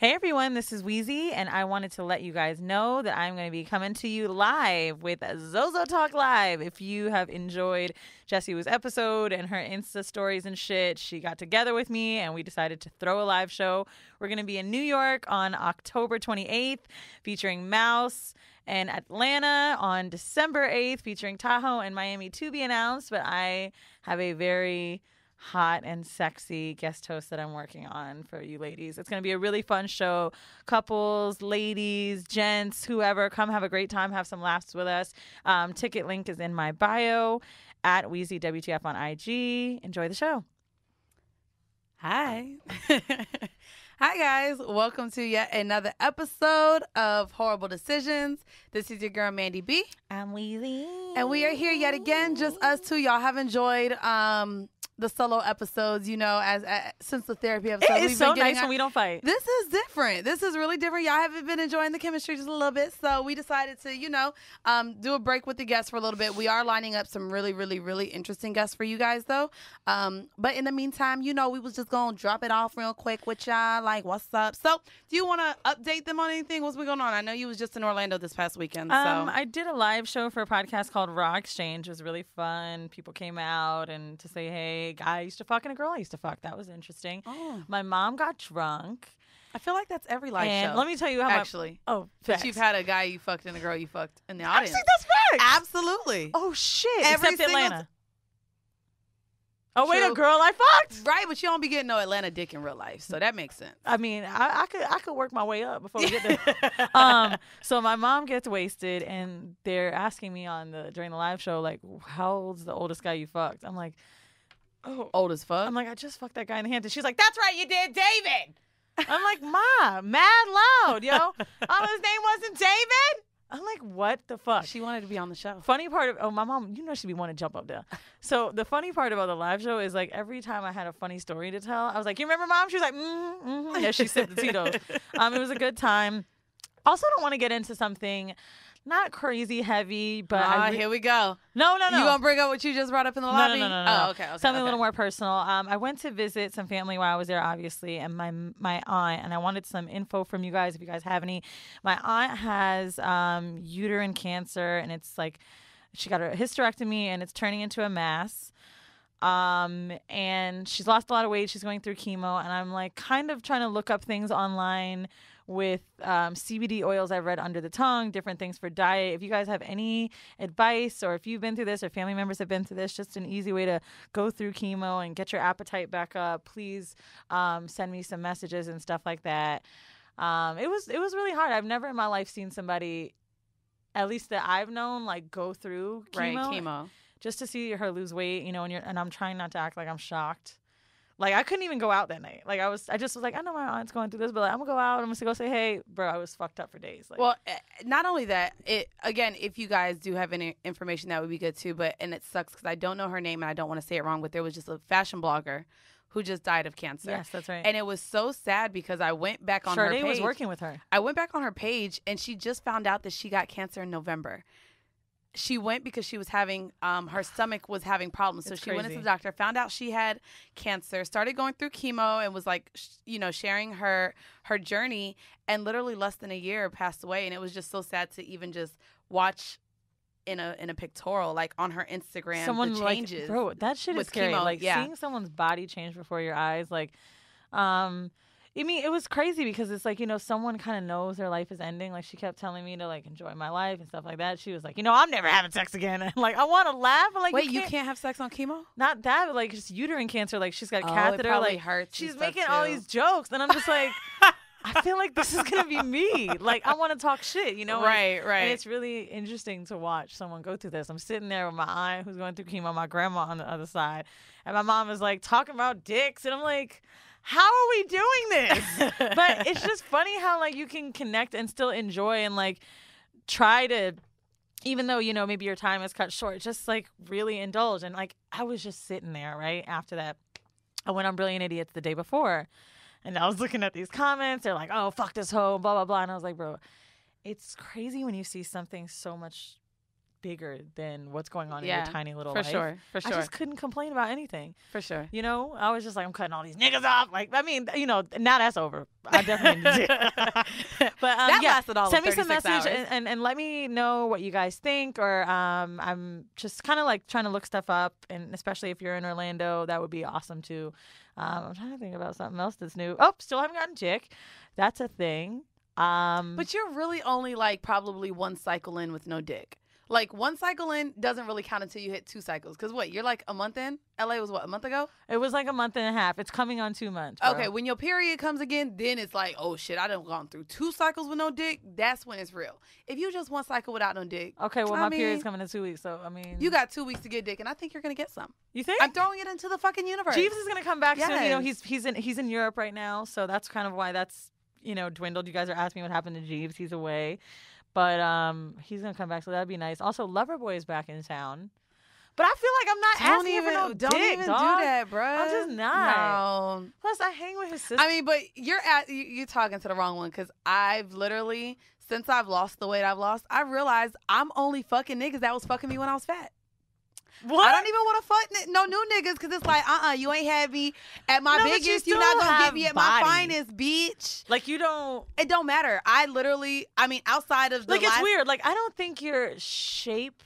Hey everyone, this is Wheezy, and I wanted to let you guys know that I'm going to be coming to you live with Zozo Talk Live. If you have enjoyed Jessie Wu's episode and her Insta stories and shit, she got together with me and we decided to throw a live show. We're going to be in New York on October 28th, featuring Mouse, and Atlanta on December 8th, featuring Tahoe, and Miami to be announced. But I have a very hot and sexy guest host that I'm working on for you ladies. It's going to be a really fun show. Couples, ladies, gents, whoever, come have a great time, have some laughs with us. Ticket link is in my bio at WheezyWTF on IG. Enjoy the show. Hi. Hi, guys. Welcome to yet another episode of Whoreible Decisions. This is your girl, Mandy B. I'm Wheezy. And we are here yet again, just us two. Y'all have enjoyed the solo episodes, you know, as since the therapy episode. It's so nice when we don't fight. This is different. This is really different. Y'all haven't been enjoying the chemistry just a little bit, so we decided to, you know, do a break with the guests for a little bit. We are lining up some really, really, really interesting guests for you guys, though. But in the meantime, you know, we was just going to drop it off real quick with y'all, like, what's up? So, do you want to update them on anything? What's been going on? I know you was just in Orlando this past weekend, so. I did a live show for a podcast called Raw Exchange. It was really fun. People came out and to say, hey, guy I used to fuck and a girl I used to fuck. That was interesting. Oh. My mom got drunk. I feel like that's every live and show. let me tell you how actually. Facts. You've had a guy you fucked and a girl you fucked in the audience. Actually, that's facts. Absolutely. Oh, shit. Every Except single Atlanta. Oh, wait, a girl I fucked? Right, but you don't be getting no Atlanta dick in real life, so that makes sense. I mean, I could work my way up before we get there. So my mom gets wasted, and they're asking me during the live show, like, how old's the oldest guy you fucked? I'm like, oh, old as fuck. I'm like, I just fucked that guy in the hand. And she's like, that's right, you did, David. I'm like, Ma, mad loud, yo. His name wasn't David. I'm like, what the fuck? She wanted to be on the show. Funny part of, my mom, you know she'd be wanting to jump up there. So the funny part about the live show is, like, every time I had a funny story to tell, I was like, you remember, Mom? She was like, Yeah, she sipped the Tito's. It was a good time. Also, don't want to get into something not crazy heavy, but here we go. No. You gonna bring up what you just brought up in the lobby? No. Oh, okay. Something a little more personal. I went to visit some family while I was there, obviously, and my aunt, and I wanted some info from you guys if you guys have any. My aunt has uterine cancer, and it's like she got a hysterectomy, and it's turning into a mass. And she's lost a lot of weight. She's going through chemo, and I'm like kind of trying to look up things online with CBD oils I've read under the tongue, different things for diet. If you guys have any advice, or if you've been through this or family members have been through this, just an easy way to go through chemo and get your appetite back up, please send me some messages and stuff like that. It was really hard. I've never in my life seen somebody, at least that I've known, like go through chemo. Right, chemo. Just to see her lose weight, you know, and I'm trying not to act like I'm shocked. Like, I couldn't even go out that night. Like, I just was like, I know my aunt's going through this, but like, I'm going to go out. I'm going to go say, hey, bro, I was fucked up for days. Like, well, not only that, again, if you guys do have any information, that would be good too. And it sucks because I don't know her name and I don't want to say it wrong, but there was just a fashion blogger who just died of cancer. Yes, that's right. And it was so sad because I went back on her page. Sade was working with her. I went back on her page and she just found out that she got cancer in November. She went because she was having, her stomach was having problems. So she went into the doctor, found out she had cancer, started going through chemo, and was like, sharing her journey. And literally less than a year passed away. And it was just so sad to even just watch in a pictorial, like on her Instagram, someone the changes. Like, bro, that shit is scary. Chemo, like seeing someone's body change before your eyes, like, I mean, it was crazy because it's like, someone kind of knows their life is ending. Like, she kept telling me to, like, enjoy my life and stuff like that. She was like, I'm never having sex again. And, like, I want to laugh. But, like, wait, you can't have sex on chemo? Not that, but, like, just uterine cancer. Like, she's got a catheter. It probably like, hurts. She's making all these jokes. And I'm just like, I feel like this is going to be me. Like, I want to talk shit, Right. And it's really interesting to watch someone go through this. I'm sitting there with my aunt who's going through chemo, my grandma on the other side. And my mom is, like, talking about dicks. And I'm like, how are we doing this? But it's just funny how, like, you can connect and still enjoy and, like, try to, even though, maybe your time is cut short, just, like, really indulge. And, like, I was just sitting there, right, after that. I went on Brilliant Idiots the day before, and I was looking at these comments. They're like, oh, fuck this hoe, blah, blah, blah. And I was like, bro, it's crazy when you see something so much bigger than what's going on in your tiny little life. For sure. I just couldn't complain about anything. For sure. You know, I was just like, I'm cutting all these niggas off. Like, I mean, you know, now that's over. I definitely did. But that lasted all send of me some message and let me know what you guys think. Or I'm just kind of like trying to look stuff up, and especially if you're in Orlando, that would be awesome too. I'm trying to think about something else that's new. Oh, still haven't gotten chick. That's a thing. But you're really only like probably one cycle in with no dick. Like, one cycle in doesn't really count until you hit 2 cycles. Because what? You're like a month in? LA was what, a month ago? It was like a month and a half. It's coming on 2 months. Bro. Okay, when your period comes again, then it's like, oh shit, I done gone through 2 cycles with no dick. That's when it's real. If you just one cycle without no dick. Okay, well, my period's coming in 2 weeks. So, I mean. You got 2 weeks to get dick, and I think you're going to get some. You think? I'm throwing it into the fucking universe. Jeeves is going to come back soon. You know, he's in Europe right now. So that's kind of why that's, you know, dwindled. You guys are asking me what happened to Jeeves. He's away. But he's going to come back, so that'd be nice. Also, Loverboy is back in town. But I feel like I'm not asking for no dick, Don't even do that, bro. I'm just not. No. Plus, I hang with his sister. I mean, but you're talking to the wrong one, because I've literally, since I've lost the weight I've lost, I realized I'm only fucking niggas that was fucking me when I was fat. What? I don't even want to fuck no new niggas, because it's like, you ain't had me at my biggest. You're not going to get me at my finest, bitch. Like, you don't. It don't matter. I literally, outside of the Like, it's weird. Like, I don't think your shape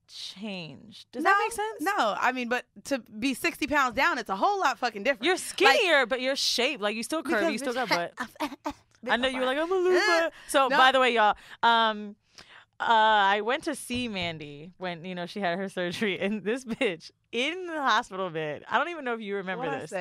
changed. Does that make sense? No. I mean, but to be 60 pounds down, it's a whole lot fucking different. You're skinnier, but your shape, like, you still curvy. You still got butt. I know you were like, I'm a loser. So, by the way, y'all, I went to see Mandy when, you know, she had her surgery, and this bitch in the hospital bed. I don't even know if you remember this.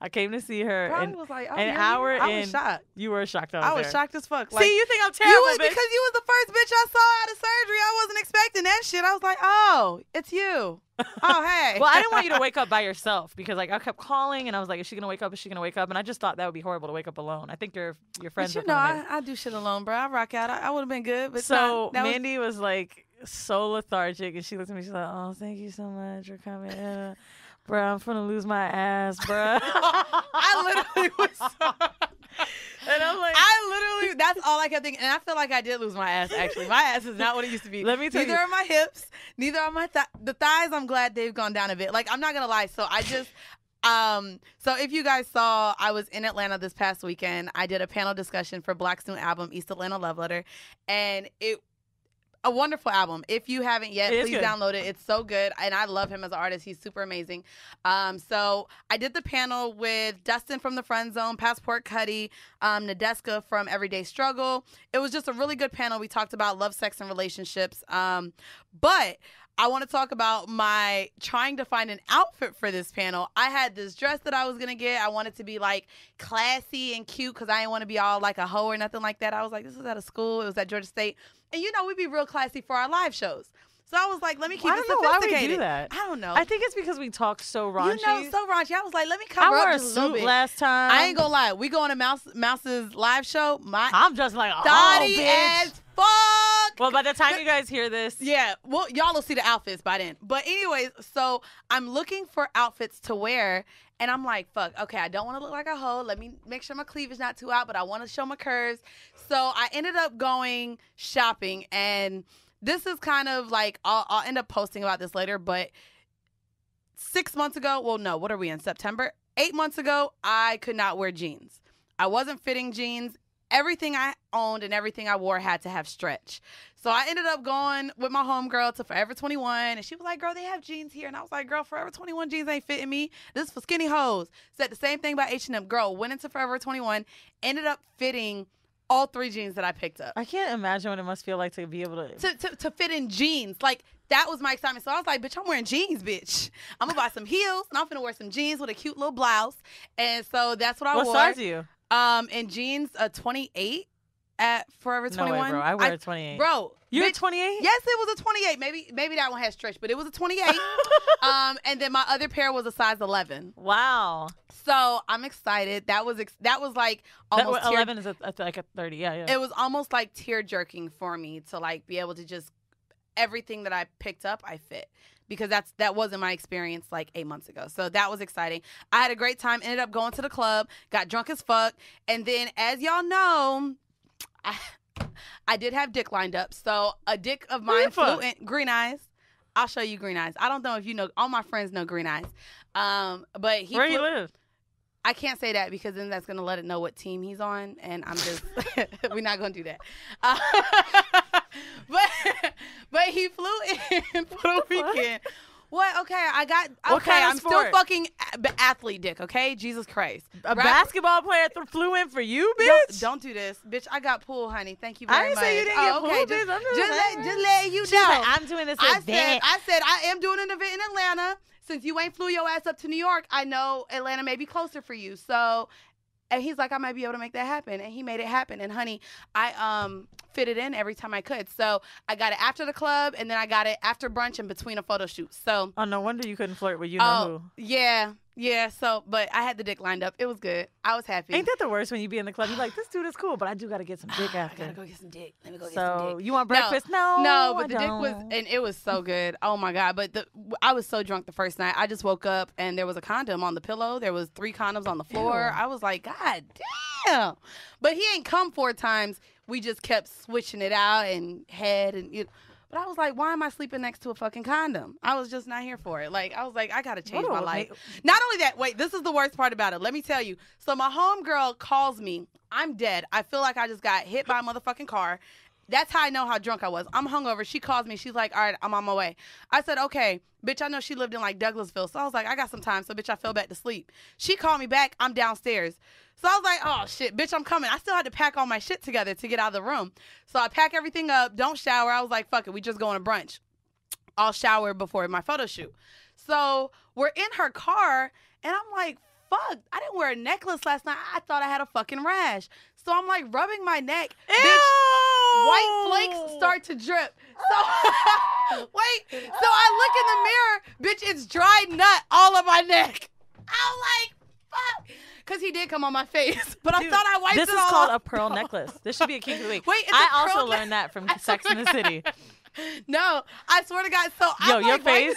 I came to see her, and was like, an hour in, I was shocked. You were shocked. I was shocked as fuck. Like, see, you think I'm terrible, you was, bitch. because you was the first bitch I saw out of surgery. I wasn't expecting that shit. I was like, oh, it's you. Oh, hey. Well, I didn't want you to wake up by yourself, because like I kept calling, and I was like, is she gonna wake up? Is she gonna wake up? And I just thought that would be horrible to wake up alone. I think your friends. But you know, I do shit alone, bro. I rock out. I would have been good, but so Mandy was like so lethargic, and she looked at me. She's like, "Oh, thank you so much for coming." Bro, I'm finna lose my ass, bro. I literally was so... And I'm like, that's all I kept thinking. And I feel like I did lose my ass, actually. My ass is not what it used to be. Let me tell you. Neither are my hips. Neither are my the thighs. I'm glad they've gone down a bit. Like, I'm not going to lie. So I just, so if you guys saw, I was in Atlanta this past weekend. I did a panel discussion for Black's new album, East Atlanta Love Letter. And a wonderful album. If you haven't yet, please download it. It's so good. And I love him as an artist. He's super amazing. So I did the panel with Dustin from The Friend Zone, Passport Cuddy, Nadeska from Everyday Struggle. It was just a really good panel. We talked about love, sex, and relationships. But I want to talk about my trying to find an outfit for this panel. I had this dress that I was going to get. I wanted to be like classy and cute, because I didn't want to be all like a hoe or nothing like that. I was like, this was at a school. It was at Georgia State. And you know, we'd be real classy for our live shows. So I was like, let me keep it sophisticated. Why would we do that? I don't know. I think it's because we talk so raunchy. You know, so raunchy. I was like, let me cover up just a little bit. Last time. I ain't gonna lie. We go on a Mouse's live show. I'm just like, thotty bitch. as fuck. Well, by the time you guys hear this. Yeah. Well, y'all will see the outfits by then. But anyways, so I'm looking for outfits to wear. And I'm like, fuck, okay, I don't want to look like a hoe. Let me make sure my cleavage not too out, but I want to show my curves. So I ended up going shopping, and this is kind of like, I'll end up posting about this later, but 6 months ago, well, no, what are we in, September? 8 months ago, I could not wear jeans. I wasn't fitting jeans. Everything I owned and everything I wore had to have stretch. So I ended up going with my homegirl to Forever 21, and she was like, girl, they have jeans here. And I was like, girl, Forever 21 jeans ain't fitting me. This is for skinny hoes. Said the same thing about H&M. Girl, went into Forever 21, ended up fitting all 3 jeans that I picked up. I can't imagine what it must feel like to be able to fit in jeans. Like, that was my excitement. So I was like, bitch, I'm wearing jeans, bitch. I'm going to buy some heels, and I'm going to wear some jeans with a cute little blouse. And so that's what I wore. What size are you? In jeans, 28 at Forever 21. No way, bro. I wear a 28. Bro. You're 28? Yes, it was a 28. Maybe that one has stretch, but it was a 28. And then my other pair was a size 11. Wow. So I'm excited. That was like almost 11 is like a 30. Yeah. It was almost like tear jerking for me to like be able to just everything that I picked up, I fit. Because that wasn't my experience like 8 months ago. So that was exciting. I had a great time. Ended up going to the club. Got drunk as fuck. And then, as y'all know, I did have dick lined up. So a dick of mine flew in. Green Eyes. I'll show you Green Eyes. I don't know if you know. All my friends know Green Eyes. But where he live? I can't say that because then that's going to let it know what team he's on. And I'm just, we're not going to do that. But he flew in for the weekend. What? Okay, I'm still fucking athlete dick, okay? Jesus Christ. A basketball player flew in for you, bitch? Don't do this. Bitch, I got pool, honey. Thank you very much. I didn't say you didn't get pool, bitch. Just letting you know. Like, I'm doing this event. I said I am doing an event in Atlanta. Since you ain't flew your ass up to New York, I know Atlanta may be closer for you. So, and he's like, I might be able to make that happen. And he made it happen. And honey, I fit it in every time I could. So I got it after the club, and then I got it after brunch and between a photo shoot. So oh, no wonder you couldn't flirt with you know who. Yeah. So, but I had the dick lined up. It was good. I was happy. Ain't that the worst when you be in the club? You're like, this dude is cool, but I do got to get some dick after. I gotta go get some dick. Let me go get some dick. So you want breakfast? No, but the dick was, and it was so good. Oh my God. But I was so drunk the first night. I just woke up and there was a condom on the pillow. There was 3 condoms on the floor. Ew. I was like, God damn. But he ain't come 4 times. We just kept switching it out and head and you know. But I was like, why am I sleeping next to a fucking condom? I was just not here for it. Like, I was like, I got to change my life. Not only that, wait, this is the worst part about it. Let me tell you. So my homegirl calls me. I'm dead. I feel like I just got hit by a motherfucking car. That's how I know how drunk I was. I'm hungover. She calls me. She's like, all right, I'm on my way. I said, okay. Bitch, I know she lived in like Douglasville. So I was like, I got some time. So bitch, I fell back to sleep. She called me back. I'm downstairs. So I was like, oh shit, bitch, I'm coming. I still had to pack all my shit together to get out of the room. So I pack everything up, don't shower. I was like, fuck it, we just going to brunch. I'll shower before my photo shoot. So we're in her car and I'm like, fuck, I didn't wear a necklace last night. I thought I had a fucking rash. So I'm like rubbing my neck. Ew! Bitch, white flakes start to drip. So wait, so I look in the mirror, bitch, it's dried nut all of my neck. I'm like, fuck. Because he did come on my face. But dude, I thought I wiped it all off. This is called a pearl necklace. This should be a kink of the week. Wait, I also learned that from Sex in the City. No, I swear to God. So yo, I'm your like, face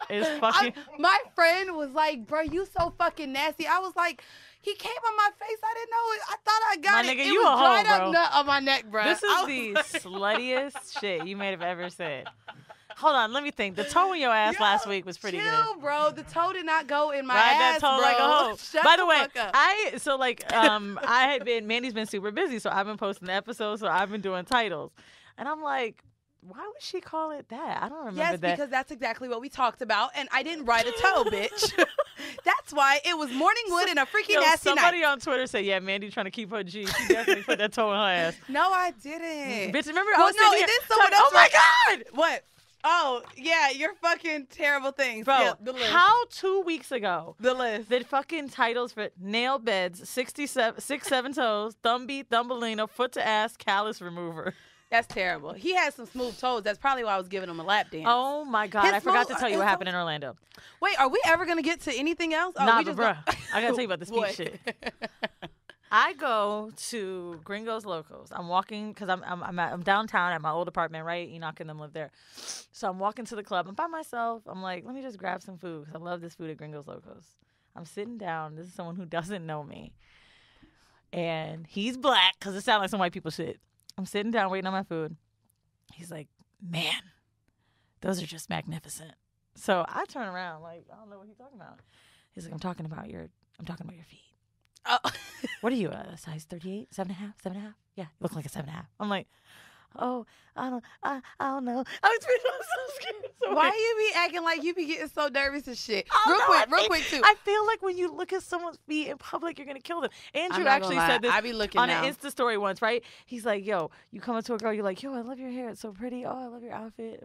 is fucking. My friend was like, bro, you so fucking nasty. I was like, he came on my face. I didn't know it. I thought I got my it. Nigga, It you was a dried hoe, up bro. nut on my neck, bro. This is the sluttiest shit you may have ever said. Hold on, let me think. The toe in your ass last week was pretty good. Bro. The toe did not go in my Ride ass, that toe bro. like a hoe. Shut By the way, fuck up. I had been, Mandy's been super busy, so I've been posting the episodes, so I've been doing titles. And I'm like, why would she call it that? I don't remember that. Yes, because that's exactly what we talked about, and I didn't write a toe, bitch. That's why it was morning wood and a freaking nasty somebody night. on Twitter said, yeah, Mandy trying to keep her G. She definitely put that toe in her ass. No, I didn't. Bitch, remember? Well, I was sitting here someone else. oh, my God! What? Oh, yeah, you're fucking terrible things. Bro, yeah, the list. how 2 weeks ago, the list. the fucking titles for nail beds, 6-7 toes, thumb beat, thumbelina, foot to ass, callus remover. That's terrible. He had some smooth toes. That's probably why I was giving him a lap dance. Oh, my God. I forgot to tell you what happened in Orlando. Wait, are we ever going to get to anything else? Oh, nah, but bruh, I got to tell you about this peach shit. I go to Gringos Locos. I'm walking because I'm downtown at my old apartment, right? Enoch and them live there. So I'm walking to the club. I'm by myself. I'm like, let me just grab some food because I love this food at Gringos Locos. I'm sitting down. This is someone who doesn't know me. And he's black because it sounds like some white people shit. I'm sitting down waiting on my food. He's like, man, those are just magnificent. So I turn around like, I don't know what he's talking about. He's like, I'm talking about your feet. Oh. What are you, a size 38? 7.5? 7.5? Yeah, you look like a 7.5. I'm like, oh, I don't know. I was so scared. So why you be acting like you be getting so nervous and shit? Real quick too. I feel like when you look at someone's feet in public, you're gonna kill them. Andrew actually said this I be looking on now. an Insta story once, right? He's like, yo, you come up to a girl, you're like, yo, I love your hair, it's so pretty. Oh, I love your outfit.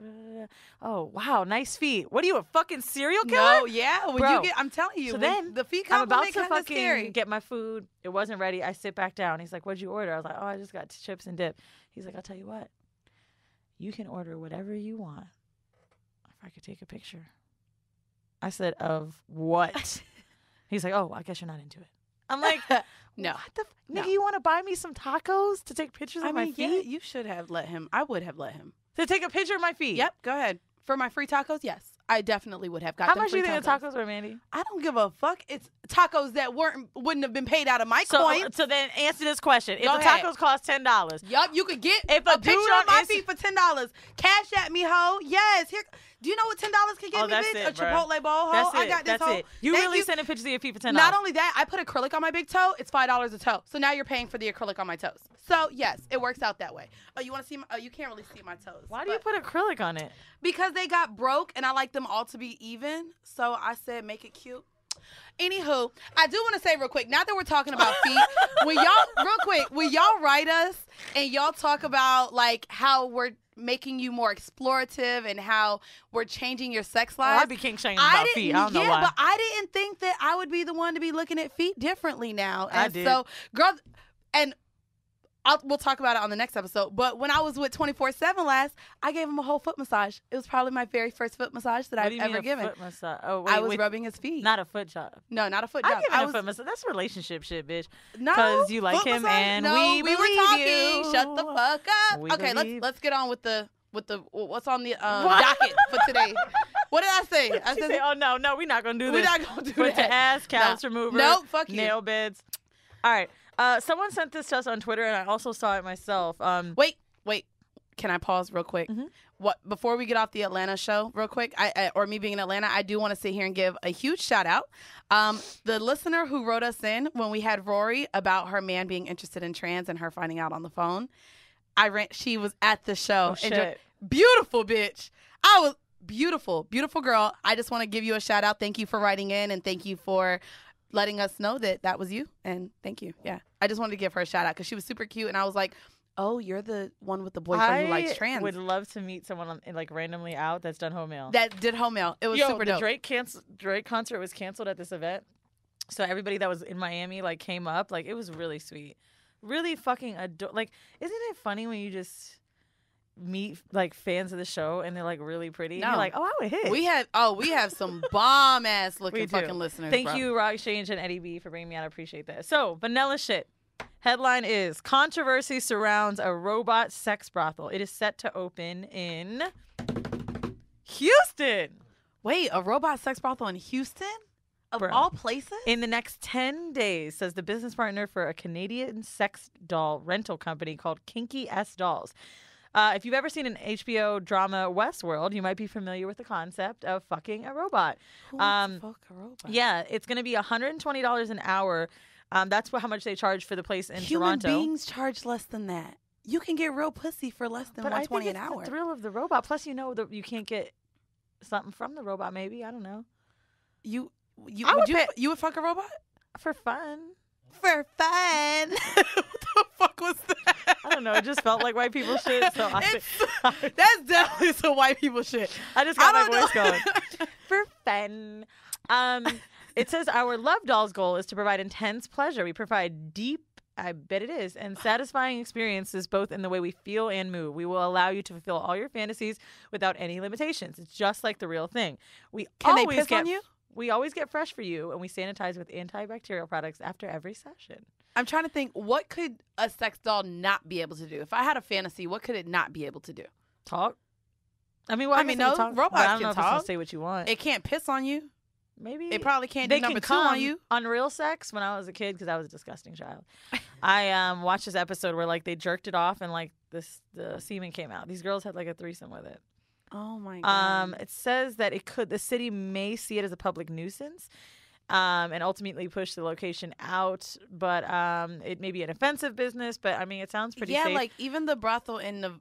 Oh, wow, nice feet. What are you, a fucking serial killer? No, yeah. When bro, you get, I'm telling you. So then the feet I'm about compliment to kind of fucking scary. get my food. It wasn't ready. I sit back down. He's like, what'd you order? I was like, oh, I just got chips and dip. He's like, I'll tell you what. You can order whatever you want. If I could take a picture. I said, of what? He's like, oh, I guess you're not into it. I'm like, no. What the no. Nigga, you want to buy me some tacos to take pictures of my feet? Yeah, you should have let him. I would have let him. To take a picture of my feet? Yep, go ahead. For my free tacos, yes. I definitely would have got How them much do free you think the tacos were, Mandy? I don't give a fuck. It's tacos that wouldn't have been paid out of my coins. So then answer this question. If Go the ahead. tacos cost $10. Yup, you could get if a picture of my feet for $10. Cash at me, ho. Yes. Here. Do you know what $10 can get me, that's bitch? It, a Chipotle bowl, ho. That's I got this, that's ho. it. You Thank really sending pictures of your feet for $10. Not only that, I put acrylic on my big toe. It's $5 a toe. So now you're paying for the acrylic on my toes. So yes, it works out that way. Oh, you want to see? You can't really see my toes. Why do you put acrylic on it? Because they got broke, and I like them all to be even. So I said, make it cute. Anywho, I do want to say real quick, now that we're talking about feet, when y'all write us and y'all talk about like how we're making you more explorative and how we're changing your sex life. I be king shaming about feet. I don't know why. But I didn't think that I would be the one to be looking at feet differently now. And I did. So, girls, and we'll talk about it on the next episode. But when I was with 24/7 last, I gave him a whole foot massage. It was probably my very first foot massage that I've ever given. Foot massage? Oh, wait, I was rubbing his feet. Not a foot job. No, not a foot job. I give a foot massage. That's relationship shit, bitch. No, because you like him massage? and no, we were believe talking. you. Shut the fuck up. We Okay, believe. let's get on with the what's on the docket for today. What did I say? I said, "Oh no, we're not gonna do this. We're not gonna do Foot that. to ass, couch remover. No, fuck you. Nail beds. All right. Someone sent this to us on Twitter, and I also saw it myself. Wait. Can I pause real quick? Mm-hmm. What before we get off the Atlanta show, real quick? Or me being in Atlanta, I do want to sit here and give a huge shout out. The listener who wrote us in when we had Rory about her man being interested in trans and her finding out on the phone. She was at the show. Oh, shit. Beautiful bitch. I was beautiful girl. I just want to give you a shout out. Thank you for writing in and thank you for letting us know that was you. And thank you. Yeah, I just wanted to give her a shout out because she was super cute. And I was like, oh, you're the one with the boyfriend who likes trans. I would love to meet someone like randomly out that's done home mail. That did home mail. It was super dope. The Drake concert was canceled at this event, so everybody that was in Miami like came up. Like it was really sweet, really fucking like. Isn't it funny when you just meet like fans of the show and they're like really pretty? No. And you're like, oh, I would hit. We have some bomb ass looking fucking listeners. Thank you, Rock Exchange and Eddie B, for bringing me on. I appreciate that. So vanilla shit. Headline is controversy surrounds a robot sex brothel. It is set to open in Houston. Wait, a robot sex brothel in Houston? Of all places? In the next 10 days, says the business partner for a Canadian sex doll rental company called Kinky S Dolls. If you've ever seen an HBO drama Westworld, you might be familiar with the concept of fucking a robot. Who wants to fuck a robot? Yeah, it's going to be $120 an hour. That's how much they charge for the place in Human Toronto. beings charge less than that. You can get real pussy for less than $120 an hour. But I think it's the thrill of the robot. Plus, you can't get something from the robot. Maybe, I don't know. You would fuck a robot for fun. For fun. What the fuck was that? I don't know. It just felt like white people shit. So that's definitely some white people shit. I just got my voice going. For fun. It says our Love Dolls goal is to provide intense pleasure. We provide deep, I bet it is, and satisfying experiences both in the way we feel and move. We will allow you to fulfill all your fantasies without any limitations. It's just like the real thing. Can they piss on you? We always get fresh for you, and we sanitize with antibacterial products after every session. I'm trying to think, what could a sex doll not be able to do? If I had a fantasy, what could it not be able to do? Talk. I mean, no, robots I don't know can if it's talk. gonna say what you want. It can't piss on you. Maybe it probably can't do number 2 on you. On real sex, when I was a kid, because I was a disgusting child, I watched this episode where like they jerked it off and like the semen came out. These girls had like a threesome with it. Oh my god! It says that the city may see it as a public nuisance, and ultimately push the location out. But it may be an offensive business. But I mean, it sounds pretty safe. Yeah, like even the brothel in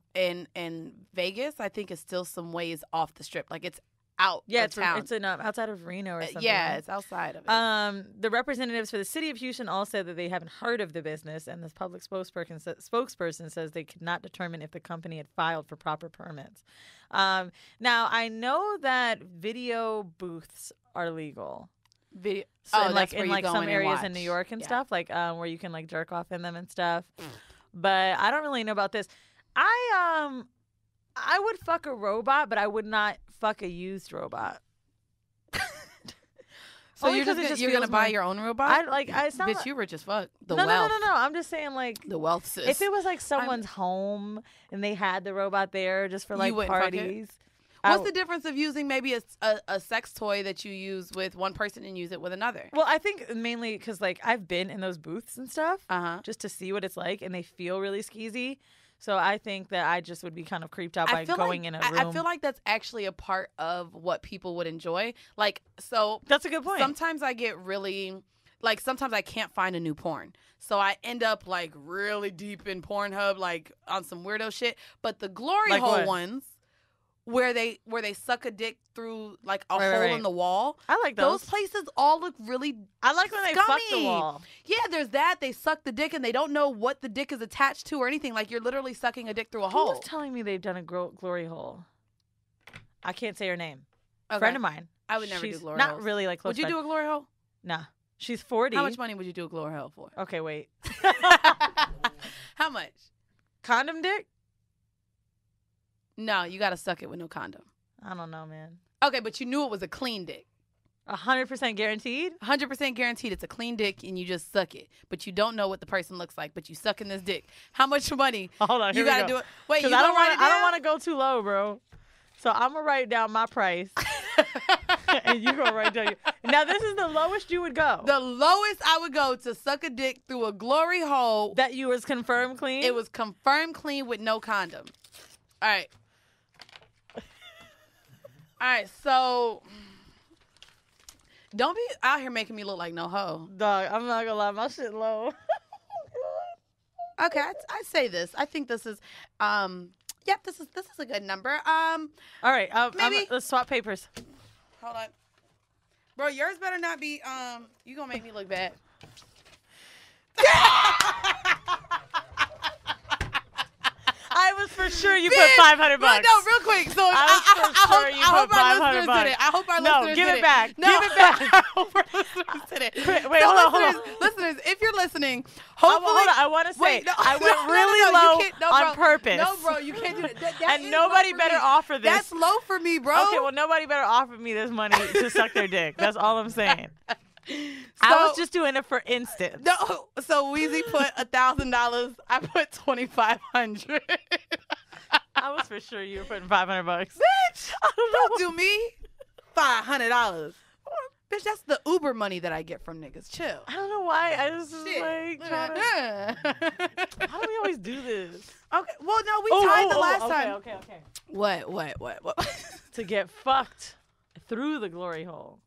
Vegas, I think is still some ways off the strip. Like it's out. Yeah, of town. It's in outside of Reno or something. Yeah, it's outside of it. The representatives for the city of Houston all said that they haven't heard of the business, and this public spokesperson says they could not determine if the company had filed for proper permits. Now I know that video booths are legal. Video. So in like some areas in New York and stuff, like where you can like jerk off in them and stuff. But I don't really know about this. I would fuck a robot, but I would not fuck a used robot. So you're gonna buy your own robot? Bitch, you rich as fuck. No. I'm just saying, like the wealth. Sis. If it was like someone's home and they had the robot there just for like parties, What's the difference of using maybe a sex toy that you use with one person and use it with another? Well, I think mainly because like I've been in those booths and stuff just to see what it's like, and they feel really skeezy. So I think that I just would be kind of creeped out by going in a room. I feel like that's actually a part of what people would enjoy. Like, so that's a good point. Sometimes I get really, like, sometimes I can't find a new porn. So I end up like really deep in Pornhub, like on some weirdo shit. But the glory hole ones, where they suck a dick through like a hole in the wall. I like those. Those places all look really I like when scummy. they fuck the wall. Yeah, there's that. They suck the dick and they don't know what the dick is attached to or anything. Like you're literally sucking a dick through a hole. Who's telling me they've done a glory hole? I can't say her name. Okay. Friend of mine. I would never do glory holes. Not really like close Would you do a glory hole? Nah. She's 40. How much money would you do a glory hole for? Okay, wait. How much? Condom dick? No, you got to suck it with no condom. I don't know, man. Okay, but you knew it was a clean dick. 100% guaranteed? 100% guaranteed it's a clean dick and you just suck it. But you don't know what the person looks like, but you sucking this dick. How much money? Hold on, you got to do it. Wait, you I don't want to go too low, bro. So I'm going to write down my price. And you go write down Now, this is the lowest you would go. The lowest I would go to suck a dick through a glory hole. That you was confirmed clean? It was confirmed clean with no condom. All right. All right, so don't be out here making me look like no hoe. Dog, I'm not gonna lie, my shit low. Okay, I say this. I think this is, yep, this is a good number. All right, maybe let's swap papers. Hold on, bro. Yours better not be. You gonna make me look bad. I was for sure you put $500. No, real quick. So I hope our listeners did it. I hope our listeners did it. No, give it back. No, give it back. I hope our listeners did it. Wait, so hold on. Listeners, if you're listening, hopefully. Hold on. I want to say I went really low on purpose. No, bro, you can't do that. And nobody better offer this. That's low for me, bro. Okay, well, nobody better offer me this money to suck their dick. That's all I'm saying. I was just doing it for instance. No, so Weezy put $1,000. I put $2,500. I was for sure you were putting $500. Bitch, don't do me $500. Bitch, that's the Uber money that I get from niggas. Chill. I don't know why. I just was like trying to. How do we always do this? Okay. Well, no, we tied the last time. Okay. What? To get fucked through the glory hole.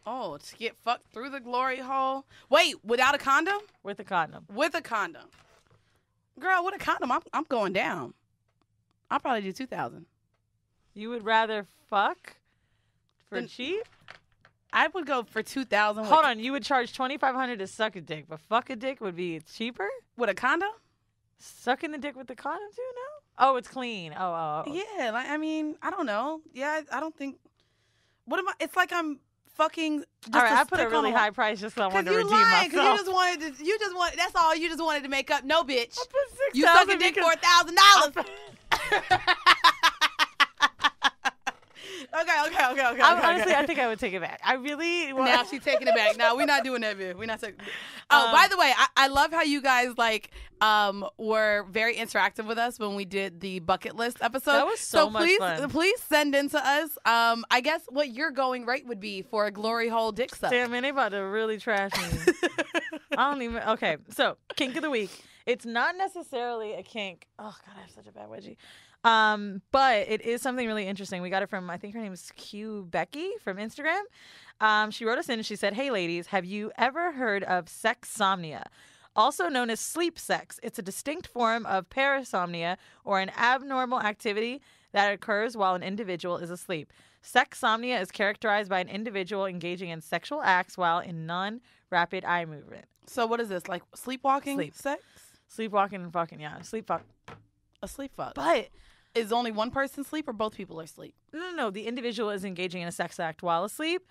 Oh, to get fucked through the glory hole. Wait, without a condom? With a condom. With a condom. Girl, with a condom, I'm going down. I'll probably do $2,000. You would rather fuck for cheap? I would go for $2,000. Hold on, you would charge $2,500 to suck a dick, but fuck a dick would be cheaper? With a condom? Sucking the dick with the condom too? No? Oh, it's clean. Oh. Yeah, like I mean, I don't know. Yeah, I don't think. What am I? It's like I'm fucking. Just all right, I put a really high price just so I wanted to redeem myself. Because you just wanted. That's all. You just wanted to make up. No, bitch. I put $6,000. You suck a dick for $1,000. Okay. Honestly, I think I would take it back. I really want. Now she's taking it back. No, we're not doing that, bitch. We're not taking. Oh, by the way, I love how you guys were very interactive with us when we did the bucket list episode. That was so much fun. Please send in to us. I guess what your going rate would be for a glory hole dick suck. Damn, man, they about to really trash me. I don't even. Okay, so kink of the week. It's not necessarily a kink. Oh God, I have such a bad wedgie. But it is something really interesting. We got it from, I think her name is Q Becky from Instagram. She wrote us in and she said, "Hey ladies, have you ever heard of sexsomnia? Also known as sleep sex. It's a distinct form of parasomnia or an abnormal activity that occurs while an individual is asleep. Sexsomnia is characterized by an individual engaging in sexual acts while in non-rapid eye movement." So what is this, like sleepwalking? Sleep. Sex? Sleepwalking and fucking, yeah. Sleep fuck. A sleep fuck. But is only one person asleep or both people are asleep? No. The individual is engaging in a sex act while asleep.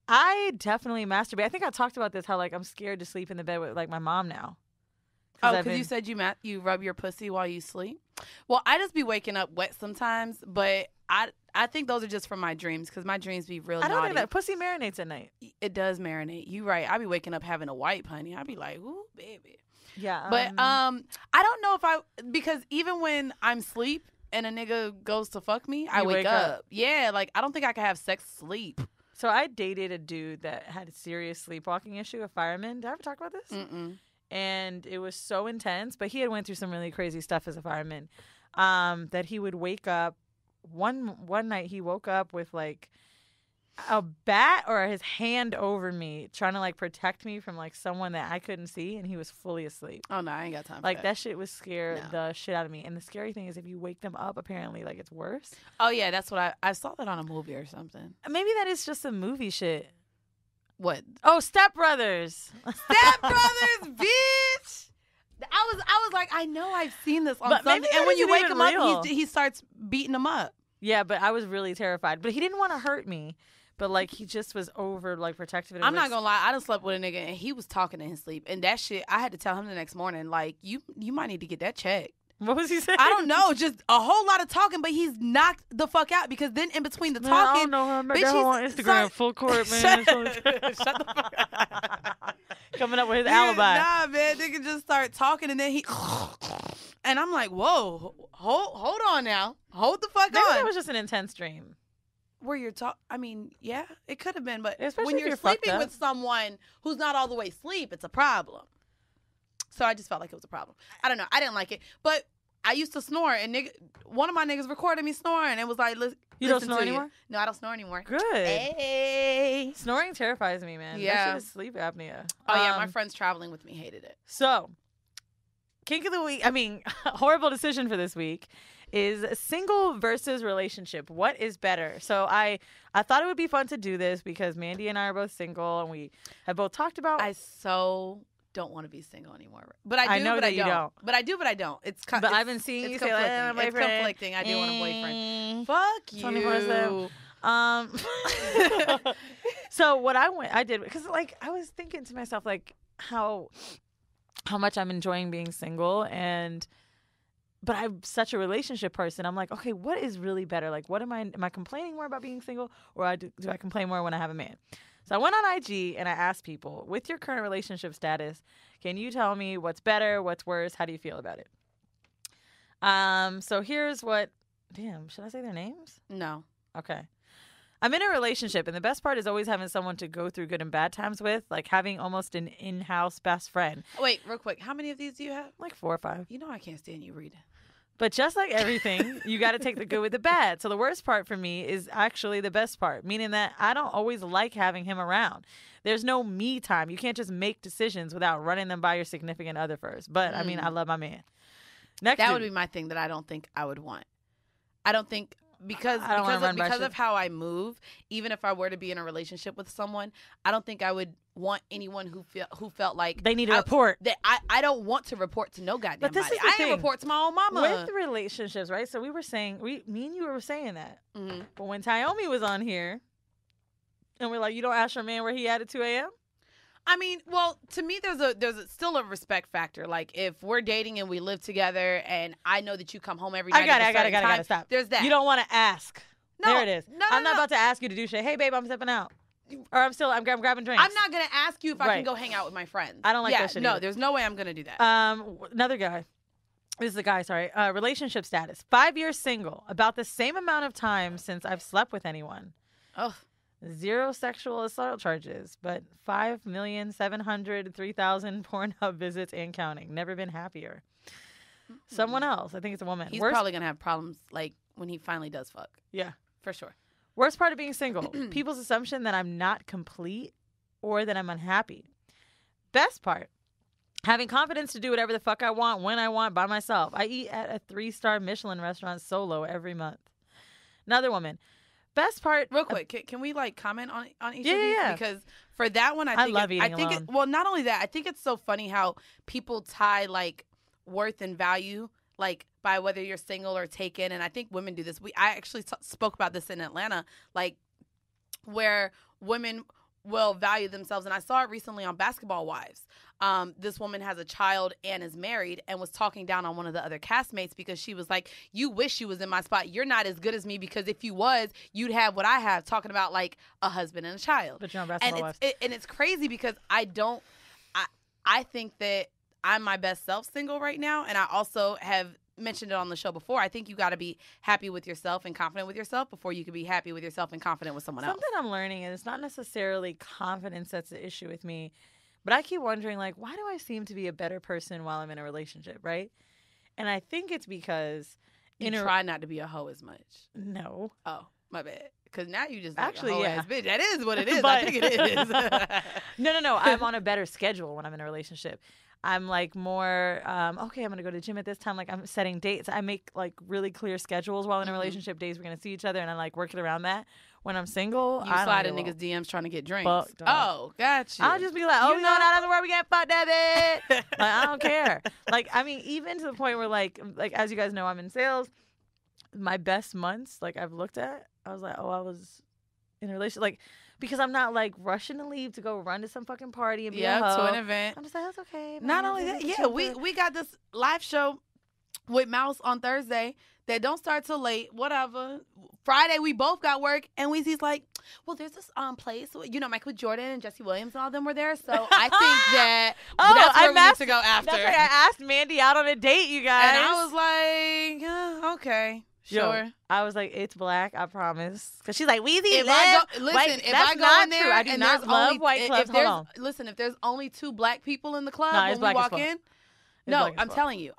I definitely masturbate. I think I talked about this, how like I'm scared to sleep in the bed with like my mom now. Oh, because you said you rub your pussy while you sleep? Well, I just be waking up wet sometimes, but I think those are just from my dreams because my dreams be real naughty. I don't think that pussy marinates at night. It does marinate. You right. I be waking up having a wipe, honey. I be like, ooh, baby. Yeah. But I don't know because even when I'm asleep and a nigga goes to fuck me, I wake up. Yeah, like I don't think I can have sex sleep. So I dated a dude that had a serious sleepwalking issue, a fireman. Did I ever talk about this? Mm-mm. And it was so intense, but he had went through some really crazy stuff as a fireman. That he would wake up one night. He woke up with like a bat or his hand over me, trying to like protect me from like someone that I couldn't see, and he was fully asleep. Oh no, I ain't got time. Like that shit was scared the shit out of me. And the scary thing is, if you wake them up, apparently like it's worse. Oh yeah, that's what I saw that on a movie or something. Maybe that is just a movie shit. What? Oh, Step Brothers. Step Brothers, bitch. I was like, I know I've seen this on something. And when you wake him up, he starts beating him up. Yeah, but I was really terrified. But he didn't want to hurt me. But like he just was over like protective. I'm not gonna lie, I done slept with a nigga and he was talking in his sleep, and that shit I had to tell him the next morning, like you might need to get that checked. What was he saying? I don't know, just a whole lot of talking, but he's knocked the fuck out because then in between the talking, I don't know how to make that whole on Instagram full court, man. Shut the fuck up. Coming up with his alibi. Nah, man, nigga just start talking and then he and I'm like, whoa, hold on now, hold the fuck Maybe on. That was just an intense dream. Where you're I mean, yeah, it could have been, but especially when you're sleeping with someone who's not all the way asleep, it's a problem. So I just felt like it was a problem. I don't know. I didn't like it, but I used to snore, and one of my niggas recorded me snoring and was like, "You don't snore anymore?" No, I don't snore anymore. Good. Hey, snoring terrifies me, man. Yeah, that shit is sleep apnea. Oh yeah, my friends traveling with me hated it. So, kink of the week. I mean, horrible decision for this week is single versus relationship. What is better? So I thought it would be fun to do this because Mandy and I are both single and we have both talked about. I so don't want to be single anymore, but I do. I know but that I you don't. But I do, but I don't. But I've been seeing you say like, it's conflicting. I do want a boyfriend. Fuck you. 24/7. So what I did because like I was thinking to myself like how much I'm enjoying being single but I'm such a relationship person. I'm like, okay, what is really better? Like, what am I complaining more about being single, or do I complain more when I have a man? So I went on IG and I asked people, with your current relationship status, can you tell me what's better, what's worse? How do you feel about it? So here's what. Damn, should I say their names? No. Okay. I'm in a relationship, and the best part is always having someone to go through good and bad times with, like having almost an in-house best friend. Wait, real quick. How many of these do you have? Like 4 or 5. You know I can't stand you reading. But just like everything, you got to take the good with the bad. So the worst part for me is actually the best part, meaning that I don't always like having him around. There's no me time. You can't just make decisions without running them by your significant other first. But, I mean, I love my man. That would be my thing that I don't think I would want. I don't think... Because of how I move, even if I were to be in a relationship with someone, I don't think I would want anyone who felt like they need to report. That I don't want to report to no goddamn but this body. Is the I thing. ain't report to my own mama. With relationships, right? So we were saying, me and you were saying that. Mm-hmm. But when Taomi was on here, and we're like, you don't ask your man where he at 2 a.m.? I mean, well, to me, there's still a respect factor. Like, if we're dating and we live together, and I know that you come home every night, I gotta stop. There's that. You don't want to ask. No, there it is. I'm not about to ask you to do shit. Hey, babe, I'm stepping out, or I'm grabbing drinks. I'm not gonna ask you if I can go hang out with my friends. I don't like that shit. No, there's no way I'm gonna do that. Another guy. This is a guy. Sorry. Relationship status: 5 years single. About the same amount of time since I've slept with anyone. Oh. 0 sexual assault charges, but 5,703,000 Pornhub visits and counting. Never been happier. Someone else. I think it's a woman. He's probably going to have problems like when he finally does fuck. Yeah. For sure. Worst part of being single. People's assumption that I'm not complete or that I'm unhappy. Best part. Having confidence to do whatever the fuck I want, when I want, by myself. I eat at a 3-star Michelin restaurant solo every month. Another woman. Best part, real quick, can we like comment on each of these? Yeah. Because for that one, I love eating alone. Well, not only that, I think it's so funny how people tie like worth and value like by whether you're single or taken, and I think women do this. I actually spoke about this in Atlanta, like where women will value themselves, and I saw it recently on Basketball Wives. This woman has a child and is married and was talking down on one of the other castmates because she was like, you wish you was in my spot. You're not as good as me because if you was, you'd have what I have, talking about like a husband and a child. But you're on Basketball Wives. And it's crazy because I think that I'm my best self single right now. And I also have mentioned it on the show before. I think you got to be happy with yourself and confident with yourself before you can be happy with yourself and confident with someone else. Something I'm learning, and it's not necessarily confidence that's the issue with me, but I keep wondering, like, why do I seem to be a better person while I'm in a relationship, right? And I think it's because you try not to be a hoe as much. No. Oh, my bad. Because now you just actually, a hoe yeah, ass bitch. That is what it is. I think it is. No. I'm on a better schedule when I'm in a relationship. I'm like more, okay, I'm going to go to the gym at this time. Like I'm setting dates. I make like really clear schedules while in a relationship, days we're going to see each other, and I like working around that. When I'm single, you slide in niggas' DMs trying to get drinks. Oh, gotcha. I'll just be like, oh, no, that's where we get fucked up it. Like, I don't care. Like, I mean, even to the point where like as you guys know, I'm in sales. My best months, like I've looked at, I was like, oh, I was in a relationship, like, because I'm not like rushing to leave to go run to some fucking party and be a hoe. To an event. I'm just like, that's okay. Not only that, we got this live show with Mouse on Thursday that don't start till late, whatever. Friday, we both got work, and Weezy's like, well, there's this place, you know, Michael Jordan and Jesse Williams and all them were there, so I think that that's where we need to go after. That's right, I asked Mandy out on a date, you guys. And I was like, okay. Sure. Yo, I was like, it's black, I promise. Because she's like, Weezy, if I go in there, I do not love white clubs. Hold on. Listen, if there's only 2 black people in the club when we walk in, I'm telling you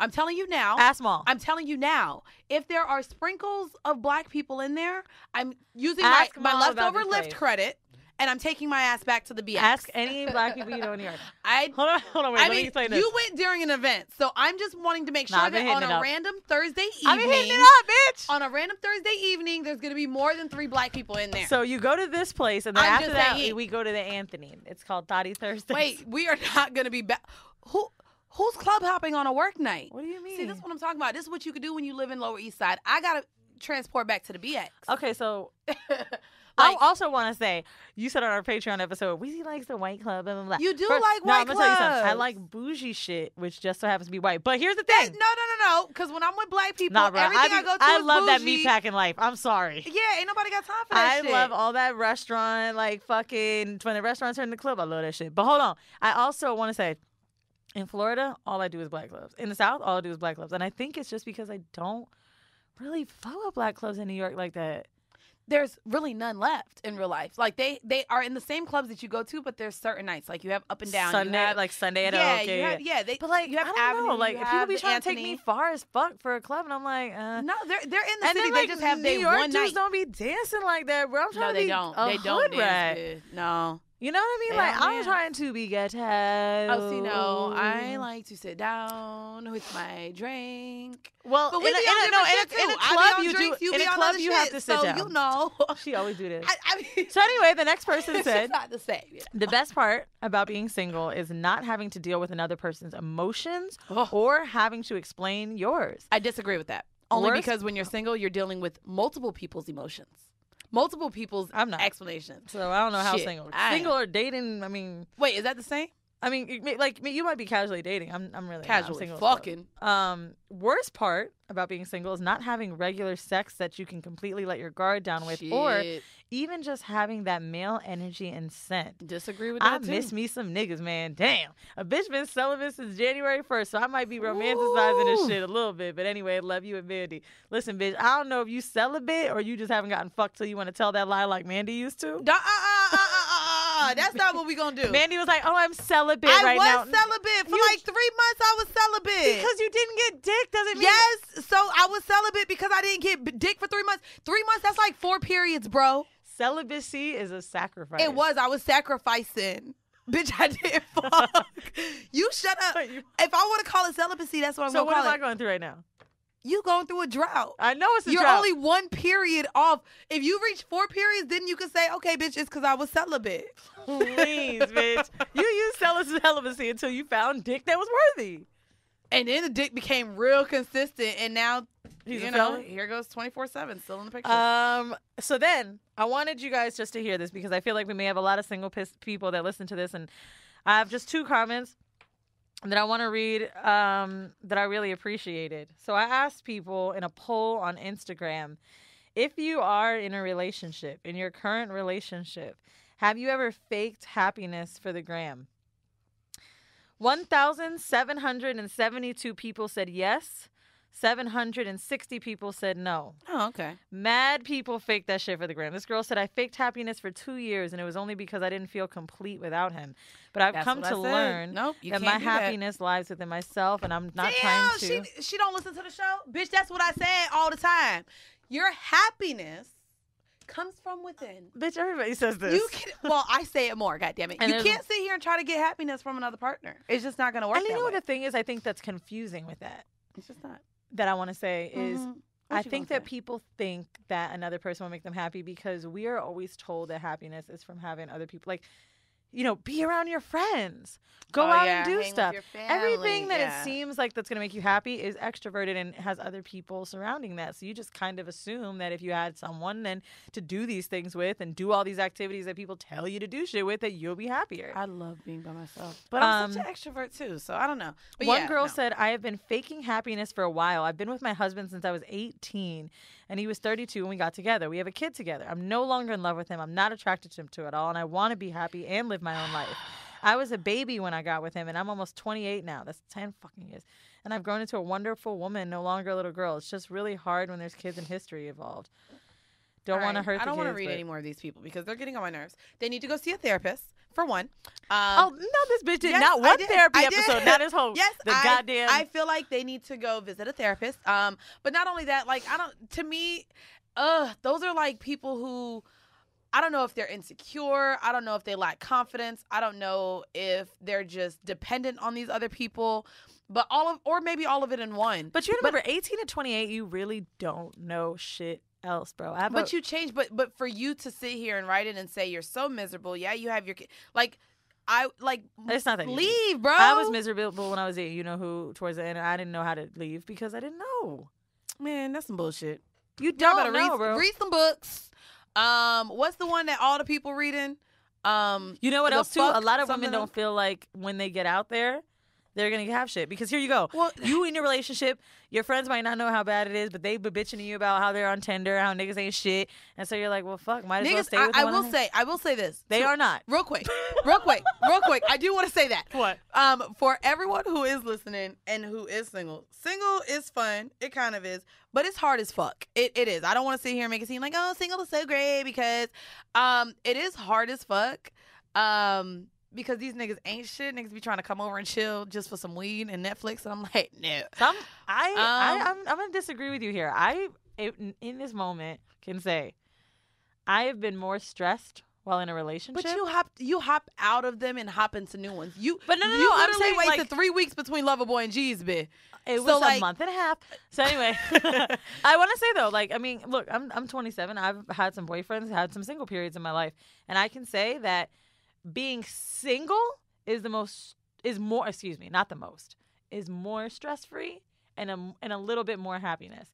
now. Ask Maul. I'm telling you now. If there are sprinkles of black people in there, I'm using my leftover Lyft credit. And I'm taking my ass back to the BX. Ask any black people you know in New York. Hold on, wait. Let me explain this. You went during an event, so I'm just wanting to make sure that on a random Thursday evening, I've been hitting it up, bitch. On a random Thursday evening, there's gonna be more than 3 black people in there. So you go to this place, and then after that, we go to the Anthony. It's called Thotty Thursdays. Wait, we are not gonna be back. Who's club hopping on a work night? What do you mean? See, this is what I'm talking about. This is what you could do when you live in Lower East Side. I gotta transport back to the BX. Okay, so. I also want to say, you said on our Patreon episode, Weezy likes the white club, blah, blah, blah. You do like white clubs. I'm going to tell you something. I like bougie shit, which just so happens to be white. But here's the thing. No. Because when I'm with black people, everything I go to I is love bougie. that meatpacking life. I'm sorry. Yeah, ain't nobody got time for that shit. I love all that restaurant, like fucking, when the restaurants are in the club, I love that shit. But hold on. I also want to say, in Florida, all I do is black clubs. In the South, all I do is black clubs. And I think it's just because I don't really follow black clubs in New York like that. There's really none left in real life. Like they are in the same clubs that you go to, but there's certain nights. Like you have Up and Down. Sunday, like Sunday at OK. But like you have Avenue. Like if people be trying to take me far as fuck for a club, and I'm like, no, they're in the city. Then, they just have New York one night. Dudes don't be dancing like that, bro. I'm trying to be they don't dance good. No. You know what I mean? Like, I'm trying to be ghetto. Oh, see, no. I like to sit down with my drink. Well, but in a club, you have to sit down. You know. She always do this. So anyway, the next person said, it's not the same. Yeah. The best part about being single is not having to deal with another person's emotions or having to explain yours. I disagree with that. Only because when you're single, you're dealing with multiple people's emotions. Multiple people's explanations. So I don't know how single. Single or dating, I mean. Wait, is that the same? I mean, like you might be casually dating. I'm really casually not. Fucking. Worst part about being single is not having regular sex that you can completely let your guard down with, or even just having that male energy and scent. Disagree with that too. I miss me some niggas, man. Damn, a bitch been celibate since January 1st, so I might be romanticizing this shit a little bit. But anyway, love you and Mandy. Listen, bitch, I don't know if you celibate or you just haven't gotten fucked till you want to tell that lie like Mandy used to. That's not what we gonna do. Mandy was like, oh, I'm celibate right now. I was celibate. For like 3 months, I was celibate. Because you didn't get dick doesn't mean... Yes, so I was celibate because I didn't get dick for 3 months. 3 months, that's like 4 periods, bro. Celibacy is a sacrifice. It was. I was sacrificing. Bitch, I didn't fuck. You shut up. If I want to call it celibacy, that's what I'm going to call it. So what am I going through right now? You going through a drought. I know it's a drought. You're only 1 period off. If you reach 4 periods, then you can say, okay, bitch, it's because I was celibate. Please, bitch. You used celibacy until you found dick that was worthy. And then the dick became real consistent, and now, here goes 24/7, still in the picture. So then, I wanted you guys just to hear this because I feel like we may have a lot of single people that listen to this, and I have just 2 comments that I want to read that I really appreciated. So I asked people in a poll on Instagram, if you are in a relationship, in your current relationship, have you ever faked happiness for the gram? 1,772 people said yes. 760 people said no. Oh, okay. Mad people faked that shit for the gram. This girl said, I faked happiness for 2 years, and it was only because I didn't feel complete without him. But I've come to learn that my happiness lies within myself, and I'm not trying to. She don't listen to the show? Bitch, that's what I said all the time. Your happiness comes from within. Bitch, everybody says this. Well, I say it more, goddammit. And you can't sit here and try to get happiness from another partner. It's just not going to work. And you know what the thing is? I think that's confusing with that. It's just not. That I want to say is I think that people think that another person will make them happy because we are always told that happiness is from having other people. Like, you know, be around your friends. Go out and do stuff. Everything that it seems like that's going to make you happy is extroverted and has other people surrounding that. So you just kind of assume that if you had someone then to do these things with and do all these activities that people tell you to do shit with, that you'll be happier. I love being by myself. But I'm such an extrovert too, so I don't know. But one girl said, I have been faking happiness for a while. I've been with my husband since I was 18 and he was 32 when we got together. We have a kid together. I'm no longer in love with him. I'm not attracted to him at all, and I want to be happy and live my own life. I was a baby when I got with him, and I'm almost 28 now. That's 10 fucking years. And I've grown into a wonderful woman, no longer a little girl. It's just really hard when there's kids and history involved. Don't want to hurt the kids. I don't want to read any more of these people because they're getting on my nerves. They need to go see a therapist, for one. No, this bitch did not one therapy episode, not his whole. Yes, goddamn. I feel like they need to go visit a therapist. But not only that, like, to me, those are like people who, I don't know if they're insecure. I don't know if they lack confidence. I don't know if they're just dependent on these other people. But or maybe all of it in one. But you remember, 18 to 28, you really don't know shit else, bro. But you change. But for you to sit here and write it and say you're so miserable. Yeah, you have your kid. It's not that leave, easy. bro. I was miserable when I was 8. You know who? Towards the end, I didn't know how to leave because I didn't know. Man, that's some bullshit. You don't know, bro. Read some books. What's the one that all the people reading? You know what else too? A lot of women don't feel like when they get out there, they're gonna have shit. Because here you go. Well, you in your relationship, your friends might not know how bad it is, but they be bitching to you about how they're on Tinder, how niggas ain't shit, and so you're like, well, fuck, might as well stay with them. I will say this. They are not. Real quick. I do want to say that. What? For everyone who is listening and who is single is fun. It kind of is, but it's hard as fuck. It is. I don't want to sit here and make it seem like, oh, single is so great, because it is hard as fuck. Because these niggas ain't shit. Niggas be trying to come over and chill just for some weed and Netflix, and I'm like, no. I'm gonna disagree with you here. In this moment can say I have been more stressed while in a relationship. But you hop out of them and hop into new ones. No. I'm saying wasted 3 weeks between Loverboy and G's, bitch. It was a month and a half. So anyway, I want to say though, like, I mean, look, I'm 27. I've had some boyfriends, had some single periods in my life, and I can say that being single is more stress-free and a little bit more happiness.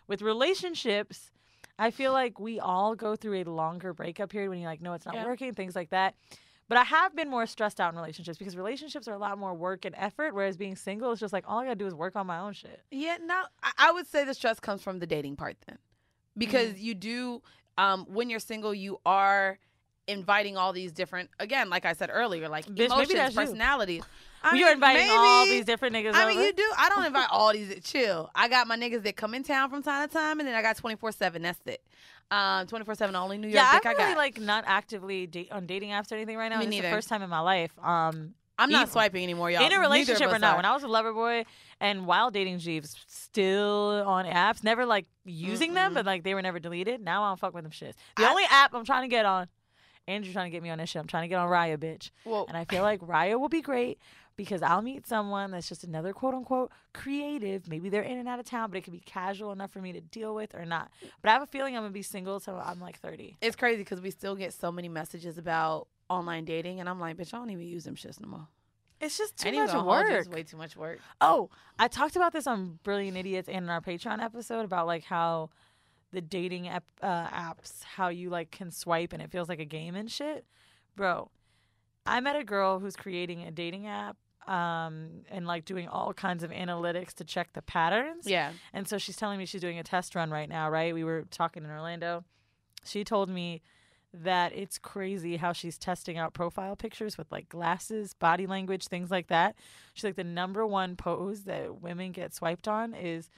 With relationships, I feel like we all go through a longer breakup period when you're like, no, it's not working, things like that. But I have been more stressed out in relationships because relationships are a lot more work and effort, whereas being single is just like, all I gotta do is work on my own shit. Yeah, no, I would say the stress comes from the dating part then. Because you do, when you're single, you are inviting all these different, again, like I said earlier, like emotions, personalities. You're inviting all these different niggas over. You do. I don't invite all these. Chill. I got my niggas that come in town from time to time, and then I got 24/7. That's it. 24/7, only New York dick I got. I'm really like not actively on dating apps or anything right now. Me It's neither. the first time in my life. I'm not swiping anymore, y'all. In a relationship or not. When I was a lover boy and while dating Jeeves, still on apps, never like using them, but like they were never deleted. Now I don't fuck with them shits. The only app I'm trying to get on, Andrew's trying to get me on this shit. I'm trying to get on Raya, bitch. Whoa. And I feel like Raya will be great because I'll meet someone that's just another quote-unquote creative. Maybe they're in and out of town, but it could be casual enough for me to deal with or not. But I have a feeling I'm going to be single until I'm like 30. It's crazy because we still get so many messages about online dating, and I'm like, bitch, I don't even use them shits no more. It's just too much work. It's way too much work. Oh, I talked about this on Brilliant Idiots and in our Patreon episode about like how the dating apps, how you like can swipe and it feels like a game and shit. Bro, I met a girl who's creating a dating app and like doing all kinds of analytics to check the patterns. Yeah. And so she's telling me she's doing a test run right now, right? We were talking in Orlando. She told me that it's crazy how she's testing out profile pictures with like glasses, body language, things like that. She's like, the number one pose that women get swiped on is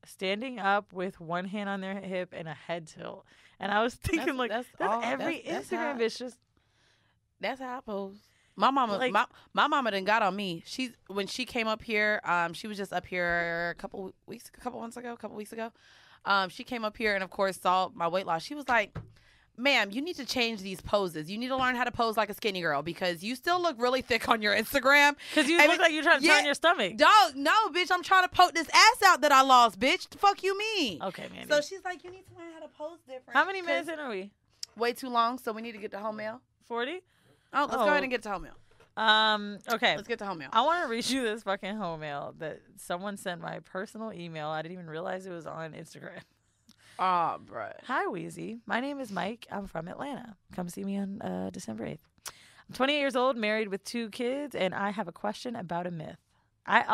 standing up with one hand on their hip and a head tilt. And I was thinking, that's every Instagram bitch just. That's how I pose. My mama, my mama done got on me. When she came up here, she was just up here a couple weeks ago. She came up here and of course saw my weight loss. She was like, "Ma'am, you need to change these poses. You need to learn how to pose like a skinny girl because you still look really thick on your Instagram. Because you look like you're trying to turn your stomach. Dog, no, bitch, I'm trying to poke this ass out that I lost, bitch. The fuck you mean? Okay, man. So she's like, you need to learn how to pose different. How many minutes in are we? Way too long, so we need to get to home mail. 40? Oh, let's go ahead and get to home mail. Okay. Let's get to home mail. I want to read you this fucking home mail that someone sent my personal email. I didn't even realize it was on Instagram. Oh, bruh. Hi, Wheezy. My name is Mike. I'm from Atlanta. Come see me on December 8th. I'm 28 years old, married with 2 kids, and I have a question about a myth.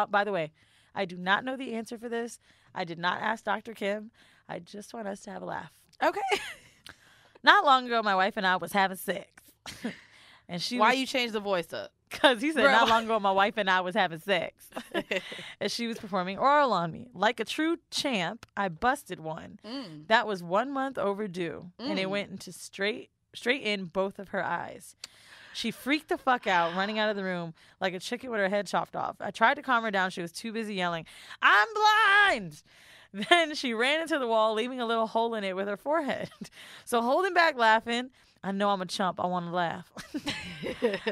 By the way, I do not know the answer for this. I did not ask Dr. Kim. I just want us to have a laugh. Okay. Not long ago, my wife and I was having sex. And Why you changed the voice up? Because he said not long ago my wife and I was having sex. And she was performing oral on me. Like a true champ, I busted one. That was 1 month overdue. And it went into straight in both of her eyes. She freaked the fuck out, running out of the room like a chicken with her head chopped off. I tried to calm her down. She was too busy yelling, "I'm blind!" Then she ran into the wall, leaving a little hole in it with her forehead. So holding back laughing, I know I'm a chump. I want to laugh.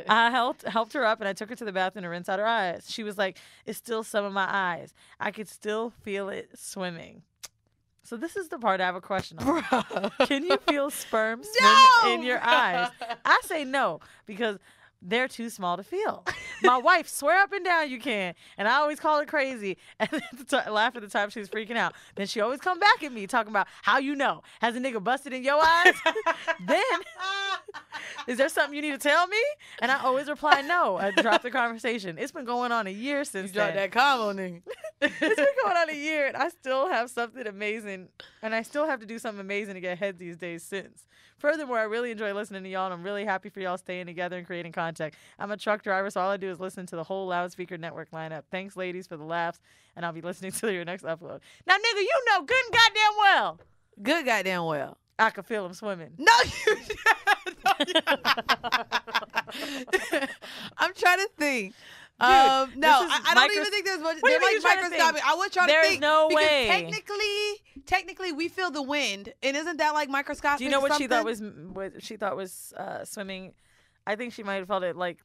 I helped her up, and I took her to the bathroom to rinse out her eyes. She was like, "It's still some of my eyes. I could still feel it swimming." So this is the part I have a question on. Bruh. Can you feel sperm swim in your eyes? I say no, because they're too small to feel. My wife swear up and down you can, and I always call her crazy and laugh at the time she was freaking out. Then she always come back at me talking about how you know. Has a nigga busted in your eyes? Then, is there something you need to tell me? And I always reply no. I drop the conversation. It's been going on a year since you dropped that combo, nigga. It's been going on a year, and I still have something amazing, and I still have to do something amazing to get ahead these days since. Furthermore, I really enjoy listening to y'all, and I'm really happy for y'all staying together and creating content. I'm a truck driver, so all I do is listen to the whole Loudspeaker Network lineup. Thanks, ladies, for the laughs, and I'll be listening to your next upload. Now, nigga, you know good and goddamn well. Good goddamn well. I could feel him swimming. No, you I'm trying to think. Dude, I don't even think there's much. They're like microscopic. I was trying to think. There's no way. Technically, we feel the wind, and isn't that like microscopic? Do you know what she thought was swimming? I think she might have felt it like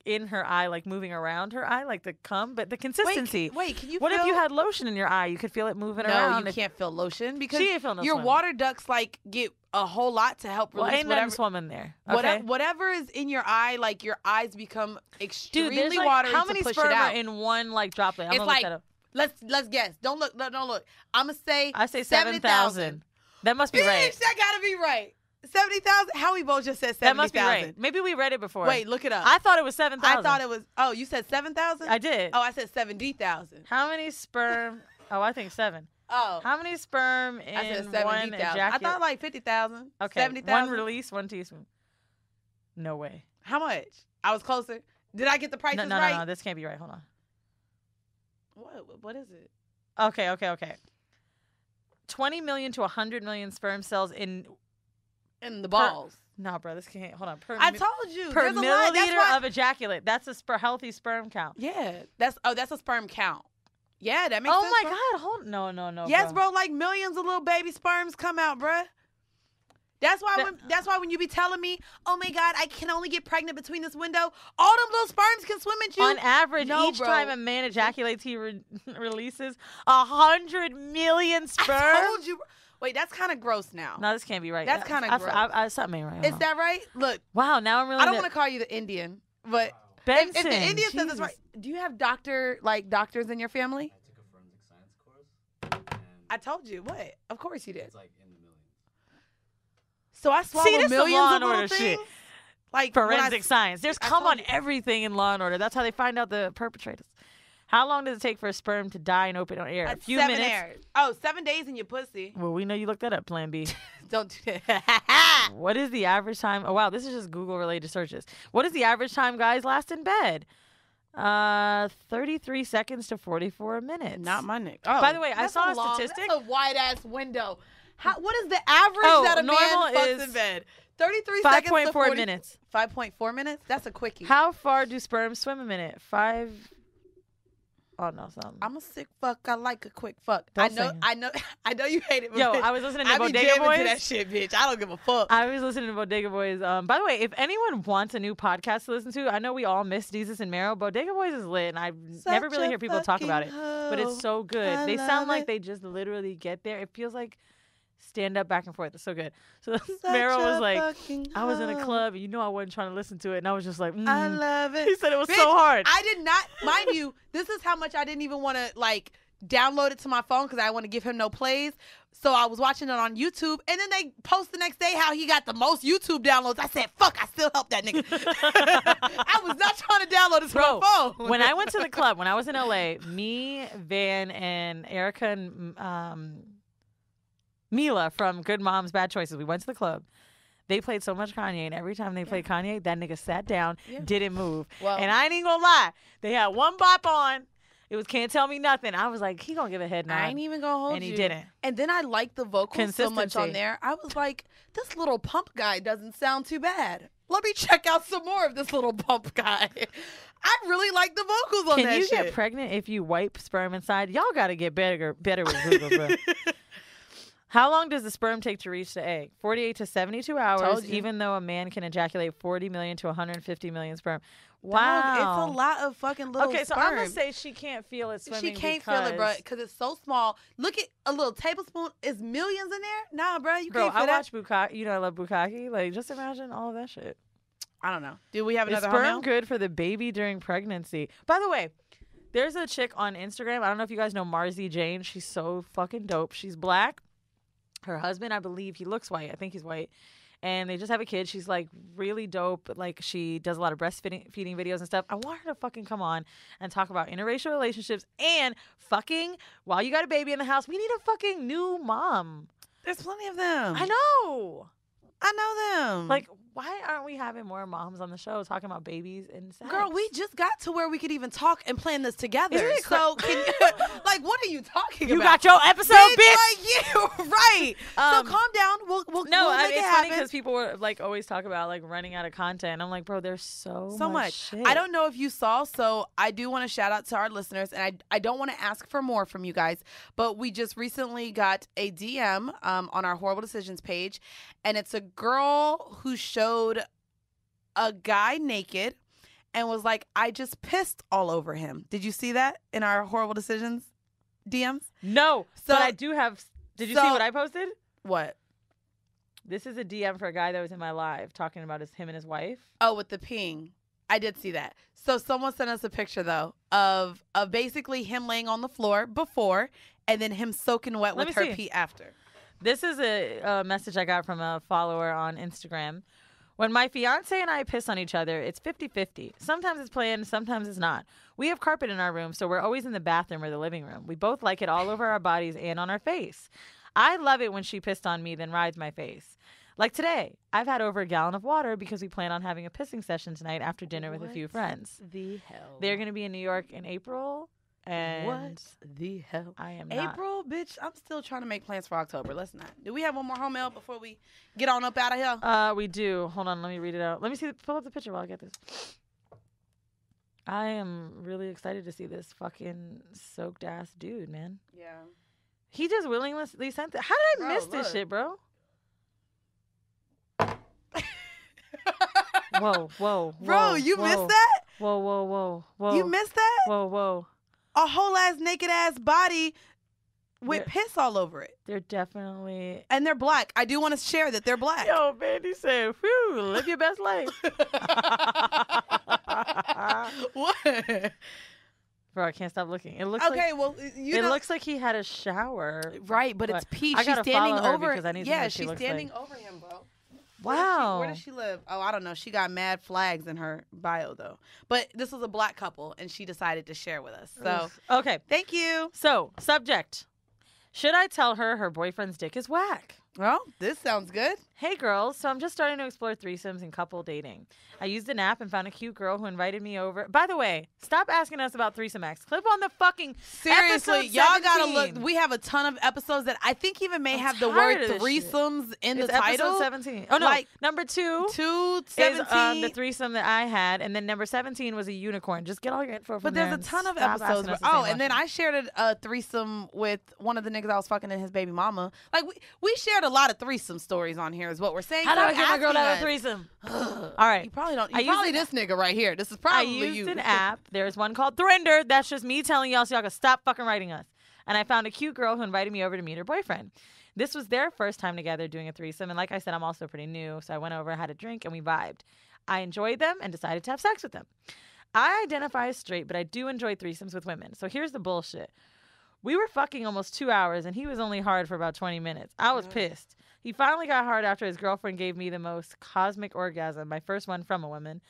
in her eye, like moving around her eye, like the cum, but the consistency. Wait, can you? What if you had lotion in your eye? You could feel it moving around. No, you can't feel lotion because she ain't feel no your swimming. Water ducts like get a whole lot to help release ain't whatever swimming there. Okay? Whatever is in your eye, like your eyes become extremely Dude, like, watery how many to push sperm it out. are in one like droplet? I'm it's like let's guess. Don't look. I'm gonna say. I say 7,000. That must be right. Bitch, that gotta be right. 70,000. How we both just said 70,000. That must be right. Maybe we read it before. Wait, look it up. I thought it was 7,000. I thought it was. Oh, you said 7,000? I did. Oh, I said 70,000. How many sperm? Oh, I think 7. Oh. How many sperm in I said one 70,000. ejaculate? I thought like 50,000. Okay. 70,000. One release, 1 teaspoon. No way. How much? I was closer. Did I get the prices no, right? No, this can't be right. Hold on. What is it? Okay. 20 million to 100 million sperm cells in the balls. No, bro, this can't. Hold on. I told you. Per there's milliliter of ejaculate. That's a healthy sperm count. Yeah. That's a sperm count. Yeah, that makes sense. Oh my God. Hold no. Yes, bro. Like millions of little baby sperms come out, bruh. That's why when you be telling me, oh my God, I can only get pregnant between this window, all them little sperms can swim at you. On average, each time a man ejaculates, he releases 100 million sperm. I told you. Wait, that's kind of gross now. No, this can't be right. That's kind of gross. Something ain't right. Is that right? Look. Wow, now I'm really. I don't want to call you the Indian, but Benson, if the Indian says it's right, do you have doctors in your family? I took a forensic science course. I told you. What? Of course you did. It's like in the millions. So I swallow millions of little things. Shit. Like forensic science. There's cum on everything in Law and Order. That's how they find out the perpetrators. How long does it take for a sperm to die in open air? A few minutes. Oh, 7 days in your pussy. Well, we know you looked that up, Plan B. Don't do that. What is the average time? Oh, wow. This is just Google-related searches. What is the average time guys last in bed? 33 seconds to 44 minutes. Not my Nick. Oh, by the way, I saw a statistic. That's a wide ass window. What is the average that a man fucks in bed? 33 seconds to 5.4 minutes. 5.4 minutes? That's a quickie. How far do sperms swim a minute? 5. Oh no, something. I'm a sick fuck. I like a quick fuck. I know you hate it. Yo, bitch. I was listening to I be Bodega jamming Boys. to that shit, bitch. I don't give a fuck. I was listening to Bodega Boys. By the way, if anyone wants a new podcast to listen to, I know we all miss Jesus and Marrow. Bodega Boys is lit, and I never really hear people talk about it. But it's so good. They sound like they just literally get there. It feels like stand up back and forth. It's so good. So Marrow was like, I was in a club, and I wasn't trying to listen to it, and I was just like, I love it. He said it was bitch, so hard. I did not, mind you, this is how much I didn't even want to like download it to my phone because I want to give him no plays. So I was watching it on YouTube, and then they post the next day how he got the most YouTube downloads. I said, fuck, I still help that nigga. I was not trying to download it to my phone. When I went to the club, when I was in LA, me, Van, and Erica, and Mila from Good Moms, Bad Choices, we went to the club. They played so much Kanye, and every time they played Kanye, that nigga sat down, didn't move. Well, and I ain't even gonna lie. They had one bop on. It was Can't Tell Me Nothing. I was like, he gonna give a head nod. I ain't even gonna hold you. And he didn't. And then I liked the vocals so much on there. I was like, this little pump guy doesn't sound too bad. Let me check out some more of this little pump guy. I really like the vocals on that shit. Can you get pregnant if you wipe sperm inside? Y'all gotta get better with Google, bro. How long does the sperm take to reach the egg? 48 to 72 hours, even though a man can ejaculate 40 million to 150 million sperm. Wow. Dog, it's a lot of fucking little Okay, so sperm. I'm going to say she can't feel it swimming. She can't feel it, bro, because it's so small. Look at a little tablespoon. Is millions in there? Nah, bro, you can't feel that. Bro, I watch Bukkake. I love Bukkake. Like, just imagine all of that shit. I don't know. Do we have another Is sperm homemail? good for the baby during pregnancy? By the way, there's a chick on Instagram. I don't know if you guys know Marzi Jane. She's so fucking dope. She's black. Her husband, I believe, he looks white. I think he's white. And they just have a kid. She's like really dope. Like she does a lot of breastfeeding videos and stuff. I want her to fucking come on and talk about interracial relationships and fucking while you got a baby in the house. We need a fucking new mom. There's plenty of them. I know. I know them. Like, why aren't we having more moms on the show talking about babies and sex? Girl, we just got to where we could even talk and plan this together. Isn't it So, can you, like, what are you talking You about? got your episode, bitch. Like, you, right. So calm down. We'll No, make it it's happen. funny because people were like always talk about like running out of content. I'm like, bro, there's so much shit. I don't know if you saw, so I do want to shout out to our listeners, and I don't want to ask for more from you guys, but we just recently got a DM on our Horrible Decisions page, and it's a girl who showed a guy naked and was like, I just pissed all over him. Did you see that in our Horrible Decisions DMs? No, So- but I do have. Did you see what I posted? What? This is a DM for a guy that was in my live talking about him and his wife. Oh, with the peeing. I did see that. So someone sent us a picture, though, of basically him laying on the floor before and then him soaking wet Let with me her see. pee after. This is a message I got from a follower on Instagram. When my fiance and I piss on each other, it's 50-50. Sometimes it's planned, sometimes it's not. We have carpet in our room, so we're always in the bathroom or the living room. We both like it all over our bodies and on our face. I love it when she pissed on me, then rides my face. Like today, I've had over a gallon of water because we plan on having a pissing session tonight after dinner with a few friends. The hell? They're going to be in New York in April. And what the hell? I am not. April, bitch, I'm still trying to make plans for October. Let's not. Do we have one more home mail before we get on up out of here? We do. Hold on, let me read it out. Let me pull up the picture while I get this. I am really excited to see this fucking soaked ass dude, man. Yeah. He just willingly sent it. How did I miss this shit, bro? Whoa. Bro, you missed that? Whoa. You missed that? Whoa. A whole ass naked ass body with piss all over it. They're definitely. And they're black. I do want to share that they're black. Yo, man, he said, whew, live your best life. What? Bro, I can't stop looking. It looks okay, like, well, it looks like he had a shower. Right, but it's Pete. I She's gotta standing follow her over. because I need to know Yeah, what she she's looks standing like. over him, bro. Wow. Where does she live? Oh, I don't know. She got mad flags in her bio, though. But this was a black couple, and she decided to share with us. So, okay. thank you. So, subject. Should I tell her boyfriend's dick is whack? Well, this sounds good. Hey girls, so I'm just starting to explore threesomes and couple dating. I used an app and found a cute girl who invited me over. By the way, stop asking us about Threesome X. Clip on the fucking Seriously, y'all gotta 17. look. We have a ton of episodes that I think even may I'm have the word tired of this threesomes in It's the title. episode 17. Oh no, Like, number 2 17. is the threesome that I had, and then number 17 was a unicorn. Just get all your info from But there there's a and ton of stop episodes. asking us the Oh, same and then question. I shared a threesome with one of the niggas I was fucking and his baby mama. Like we shared a lot of threesome stories on here. Is what we're saying. How do I Stop get my girl to have a asking threesome? us. All right. You probably don't. I You used probably an- this nigga right here. This is I probably used you. an app. There's one called Thrinder. That's just me telling y'all so y'all can stop fucking writing us. And I found a cute girl who invited me over to meet her boyfriend. This was their first time together doing a threesome. And like I said, I'm also pretty new. So I went over, had a drink, and we vibed. I enjoyed them and decided to have sex with them. I identify as straight, but I do enjoy threesomes with women. So here's the bullshit. We were fucking almost 2 hours, and he was only hard for about 20 minutes. I was pissed. He finally got hard after his girlfriend gave me the most cosmic orgasm, my first one from a woman.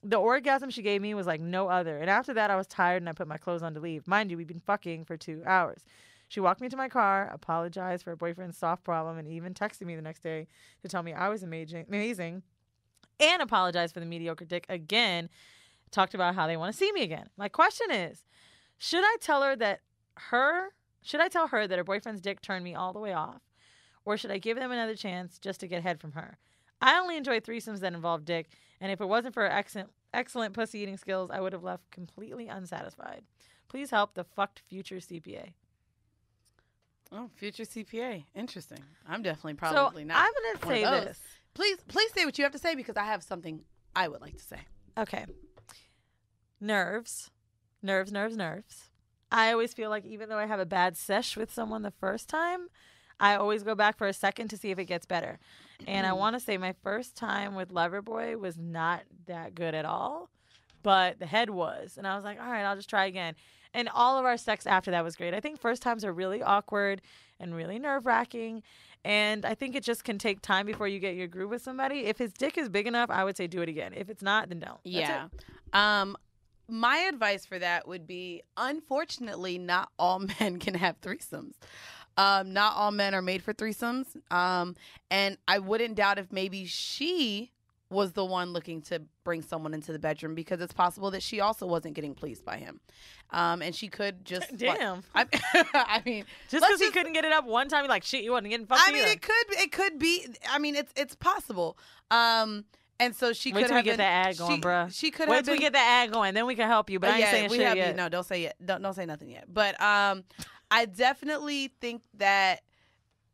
The orgasm she gave me was like no other. And after that, I was tired, and I put my clothes on to leave. Mind you, we'd been fucking for 2 hours. She walked me to my car, apologized for her boyfriend's soft problem, and even texted me the next day to tell me I was amazing, and apologized for the mediocre dick again. Talked about how they want to see me again. My question is, should I tell her that her boyfriend's dick turned me all the way off, or should I give them another chance just to get head from her? I only enjoy threesomes that involve dick, and if it wasn't for her excellent pussy eating skills, I would have left completely unsatisfied. Please help the fucked future CPA. Oh, future CPA. Interesting. I'm definitely probably not. I'm gonna say one of those. this. Please say what you have to say because I have something I would like to say. Okay. Nerves. I always feel like even though I have a bad sesh with someone the first time, I always go back for a second to see if it gets better. And I want to say my first time with Loverboy was not that good at all, but the head was. And I was like, all right, I'll just try again. And all of our sex after that was great. I think first times are really awkward and really nerve-wracking. And I think it just can take time before you get your groove with somebody. If his dick is big enough, I would say do it again. If it's not, then don't. That's it. My advice for that would be, unfortunately, not all men can have threesomes. Not all men are made for threesomes. And I wouldn't doubt if maybe she was the one looking to bring someone into the bedroom because it's possible that she also wasn't getting pleased by him. And she could just... Damn. I mean... Just because he couldn't get it up one time, you're like, shit, you wasn't getting fucked I mean, either. it could be... I mean, it's possible. And so she Wait could till have we get the ad going, bruh. She could Wait have till we get the ad going, then we can help you. But I ain't saying shit yet. No, don't say yet. Don't say nothing yet. But I definitely think that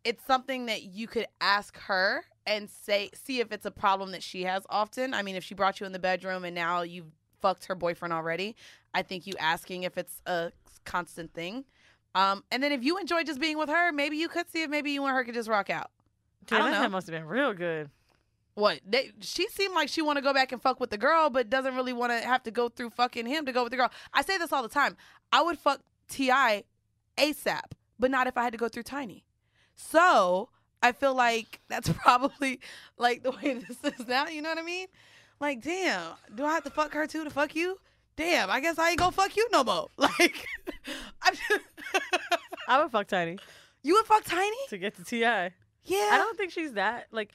it's something that you could ask her and see if it's a problem that she has often. I mean, if she brought you in the bedroom and now you've fucked her boyfriend already, I think you asking if it's a constant thing. And then if you enjoy just being with her, maybe you could see if maybe you and her could just rock out. I don't know. That must have been real good. What? She seemed like she want to go back and fuck with the girl, but doesn't really want to have to go through fucking him to go with the girl. I say this all the time. I would fuck T.I. ASAP, but not if I had to go through Tiny. So I feel like that's probably like the way this is now. You know what I mean? Like, damn, do I have to fuck her too to fuck you? Damn, I guess I ain't gonna fuck you no more. Like, I would fuck Tiny. You would fuck Tiny? To get to T.I. Yeah. I don't think she's that, like...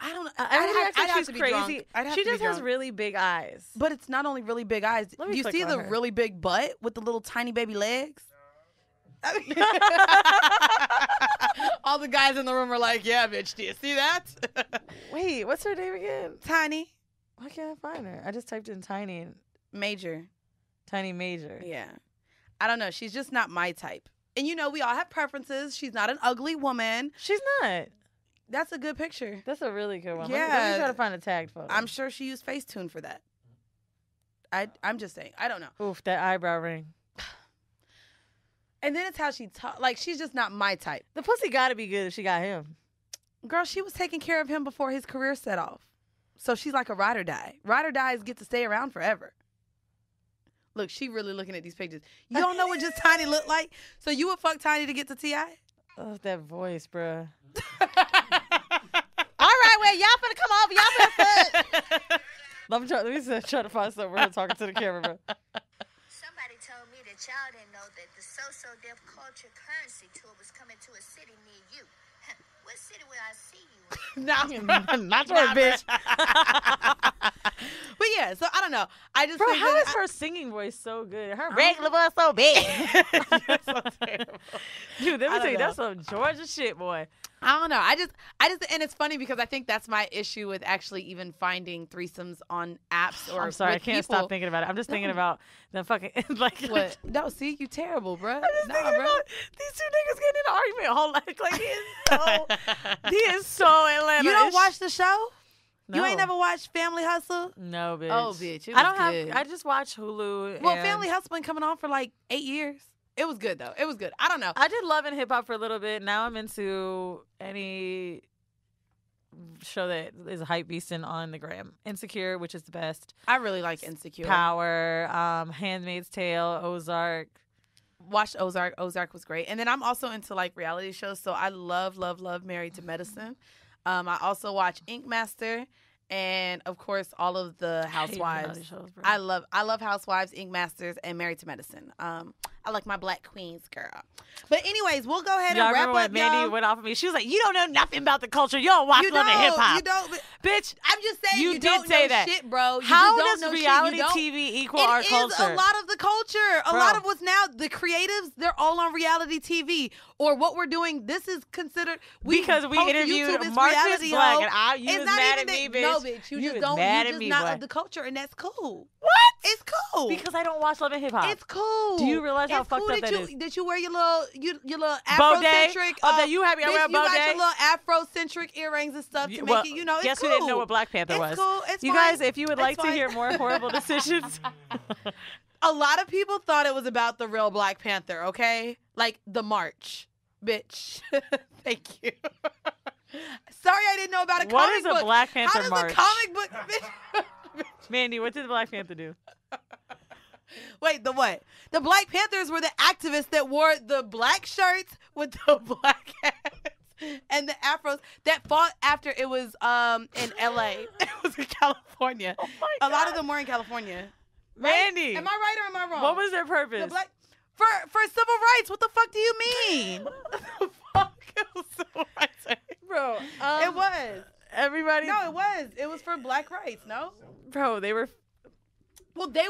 I don't know. I'd think have she's to be crazy. drunk. She just has really big eyes. But it's not only really big eyes. Let Do me you click see on the her. really big butt with the little tiny baby legs? I mean, all the guys in the room are like, yeah, bitch, do you see that? Wait, what's her name again? Tiny. Why can't I find her? I just typed in Tiny and Major. Tiny Major. Yeah. I don't know. She's just not my type. And you know, we all have preferences. She's not an ugly woman. She's not. That's a good picture. That's a really good one. Yeah. Let me try to find a tagged photo. I'm sure she used Facetune for that. I'm just saying. I don't know. Oof, that eyebrow ring. And then it's how she talks. Like, she's just not my type. The pussy gotta be good if she got him. Girl, she was taking care of him before his career set off. So she's like a ride or die. Ride or dies get to stay around forever. Look, she really looking at these pictures. You don't know what just Tiny looked like? So you would fuck Tiny to get to T.I.? Oh, that voice, bruh. All right, well, y'all finna come over. Y'all finna fuck. Let me try to find something where we're talking to the camera, bro. Somebody told me that y'all didn't know that the so-so deaf culture currency tour was coming to a city near you. What city will I see you in? Not your bitch. But yeah, so I don't know. I just Bro, think how that is her singing voice so good? Her regular voice so big. so terrible. Dude, let me I tell you, don't that's some Georgia shit, boy. I don't know. I just, and it's funny because I think that's my issue with actually even finding threesomes on apps or. I'm sorry, I with can't people. stop thinking about it. I'm just thinking about the fucking like. What? No, see, you terrible, bro. I'm just thinking about these two niggas getting in an argument. Whole like he is so Atlanta. You don't watch the show? No. You ain't never watched Family Hustle? No, bitch. Oh, bitch, it I don't was good. have. I just watch Hulu. Well, and Family Hustle been coming on for like 8 years. It was good though. It was good. I don't know. I did Love and Hip Hop for a little bit. Now I'm into any show that is hype beasting on the gram. Insecure, which is the best. I really like Insecure. Power, Handmaid's Tale, Ozark. Watched Ozark. Ozark was great. And then I'm also into like reality shows. So I love Married to Medicine. I also watch Ink Master. And of course, all of the Housewives. Shows, bro. I love Housewives, Ink Masters, and Married to Medicine. I like my Black Queens, girl. But anyways, we'll go ahead Y'all and wrap remember up. when Mandy went off of me? She was like, "You don't know nothing about the culture. You don't watch You Love and Hip Hop." You don't. Bitch. I'm just saying You you, did don't say know that. shit, bro. You How just don't does know reality shit. You don't- TV equal our culture? It is a lot of the culture. A Bro. lot of what's now the creatives. They're all on reality TV or what we're doing. This is considered Because we post to interviewed YouTube, it's Marcus reality, Black, ho. and you It's was not mad even at me, that- bitch. No, bitch. You You just was don't. mad You at just me, not boy. of the culture, and that's cool. What? It's cool. Because I don't watch Love and Hip Hop. It's cool. Do you realize how It's fucked cool up that that is? Did you wear your little Baudet? Afrocentric? Oh, that you had me. I bitch, wear a you got Baudet? your little Afrocentric earrings and stuff to Well, make it. You know, it's guess cool. who didn't know what Black Panther was? It's cool. It's you fine. guys, if you would It's like to fine. hear more horrible decisions, A lot of people thought it was about the real Black Panther. Okay, like the march, bitch. Thank you. Sorry, I didn't know about a what comic is a book. Black Panther How does march? a comic book, bitch? Mandy, what did the Black Panther do? Wait, the what? The Black Panthers were the activists that wore the black shirts with the black hats and the afros that fought after it was in LA. It was in California. Oh my A lot God. of them were in California. Mandy, Am I right or am I wrong? what was their purpose? the black for civil rights? What the fuck do you mean? What the fuck? It was civil rights. Bro, It was. everybody. No, it was. It was for black rights. No. Bro, they were. Well, they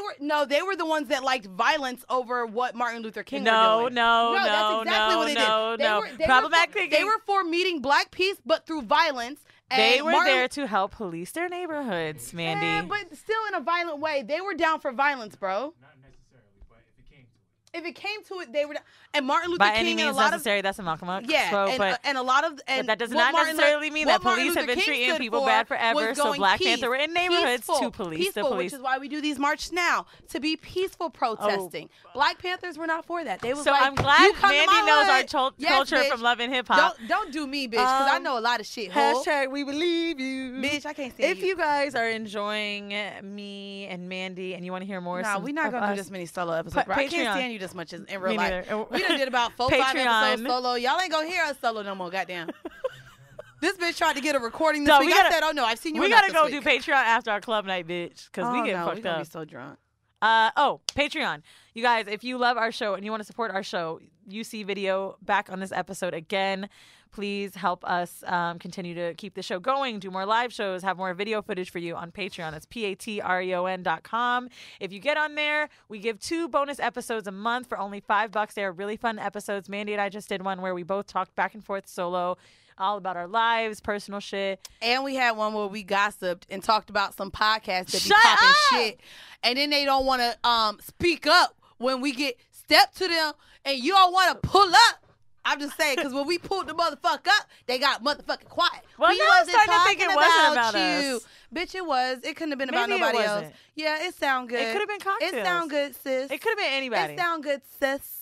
were the ones that liked violence over what Martin Luther King No, were doing. no, that's exactly no, what they no, did. no. They Problematic were for, thinking. They were for meeting black peace, but through violence. And They were Martin, there to help police their neighborhoods, Mandy. Yeah, but still in a violent way. They were down for violence, bro. Not necessarily, but if it came to it. If it came to it, they were. And Martin Luther By King any and a means lot necessary, that's a Malcolm X of quote, but and a lot of and that does what not Martin necessarily mean what that Martin police have Luther been King treating stood people for bad forever, was so going Black peace. Panther were in neighborhoods Peaceful. to police the Peaceful, police. which is why we do these marches now, to be peaceful protesting. Black Panthers were not for that. They was So like, I'm glad you come to Mandy my knows our hood. Yes, culture bitch. from Love and Hip Hop. Don't do me, bitch, because I know a lot of shit. Ho. Hashtag we believe you. Bitch, I can't stand If you guys are enjoying me and Mandy and you want to hear more, Nah, we're not gonna do this many solo episodes. Bro. I can't Patreon. stand you this much in real Me life. neither. We done did about 4-5 Patreon. episodes solo. Y'all ain't gonna hear us solo no more. Goddamn. This bitch tried to get a recording this No, week. we gotta- I said, "Oh no, I've seen you." We enough gotta this go week. do Patreon after our club night, bitch, because we get no, fucked we gonna up. be so drunk. Patreon. You guys, if you love our show and you want to support our show, you see video back on this episode again. Please help us continue to keep the show going, do more live shows, have more video footage for you on Patreon. That's patreon.com. If you get on there, we give 2 bonus episodes a month for only $5. They are really fun episodes. Mandy and I just did one where we both talked back and forth solo, all about our lives, personal shit. And we had one where we gossiped and talked about some podcasts that be Shut popping up! shit, and then they don't want to speak up when we get step to them, and you don't want to pull up. I'm just saying, because when we pulled the motherfucker up, they got motherfucking quiet. Well, we now I'm wasn't starting to think it talking wasn't about you. us. Bitch, it was. It couldn't have been about Maybe it nobody else. wasn't. Yeah, it sound good. It could have been cocktails. It sound good, sis. It could have been anybody. It sound good, sis.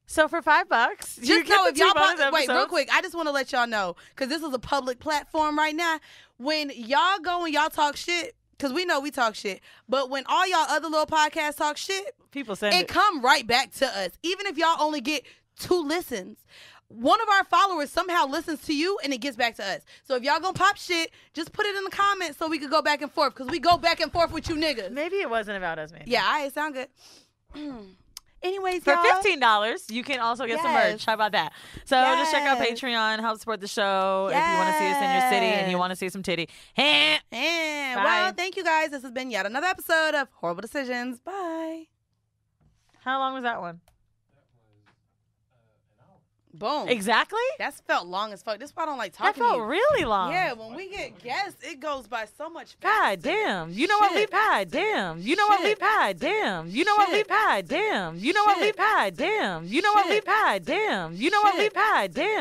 So for $5, you Just get know the if y'all 2 bonus wait real episodes. quick. I just want to let y'all know, because this is a public platform right now. When y'all go and y'all talk shit, because we know we talk shit, but when all y'all other little podcasts talk shit, People send it it. come right back to us. Even if y'all only get 2 listens, one of our followers somehow listens to you and it gets back to us. So if y'all gonna pop shit, just put it in the comments so we could go back and forth, because we go back and forth with you niggas. Maybe it wasn't about us, man. Yeah, all right, sound good. Anyways, For y'all, $15, you can also get some merch. How about that? So just check out Patreon, help support the show if you want to see us in your city and you want to see some titty. Well, thank you guys. This has been yet another episode of Horrible Decisions. Bye. How long was that one? Boom. Exactly? That felt long as fuck. This is why I don't like talking to you. That felt really long. Yeah, when we get guests, it goes by so much faster. God damn. You know what? Leave God damn. You know what? Leave God damn. You know what? Leave God damn. You know what? Leave God damn. You know what? Leave God damn. You know what? Leave God damn.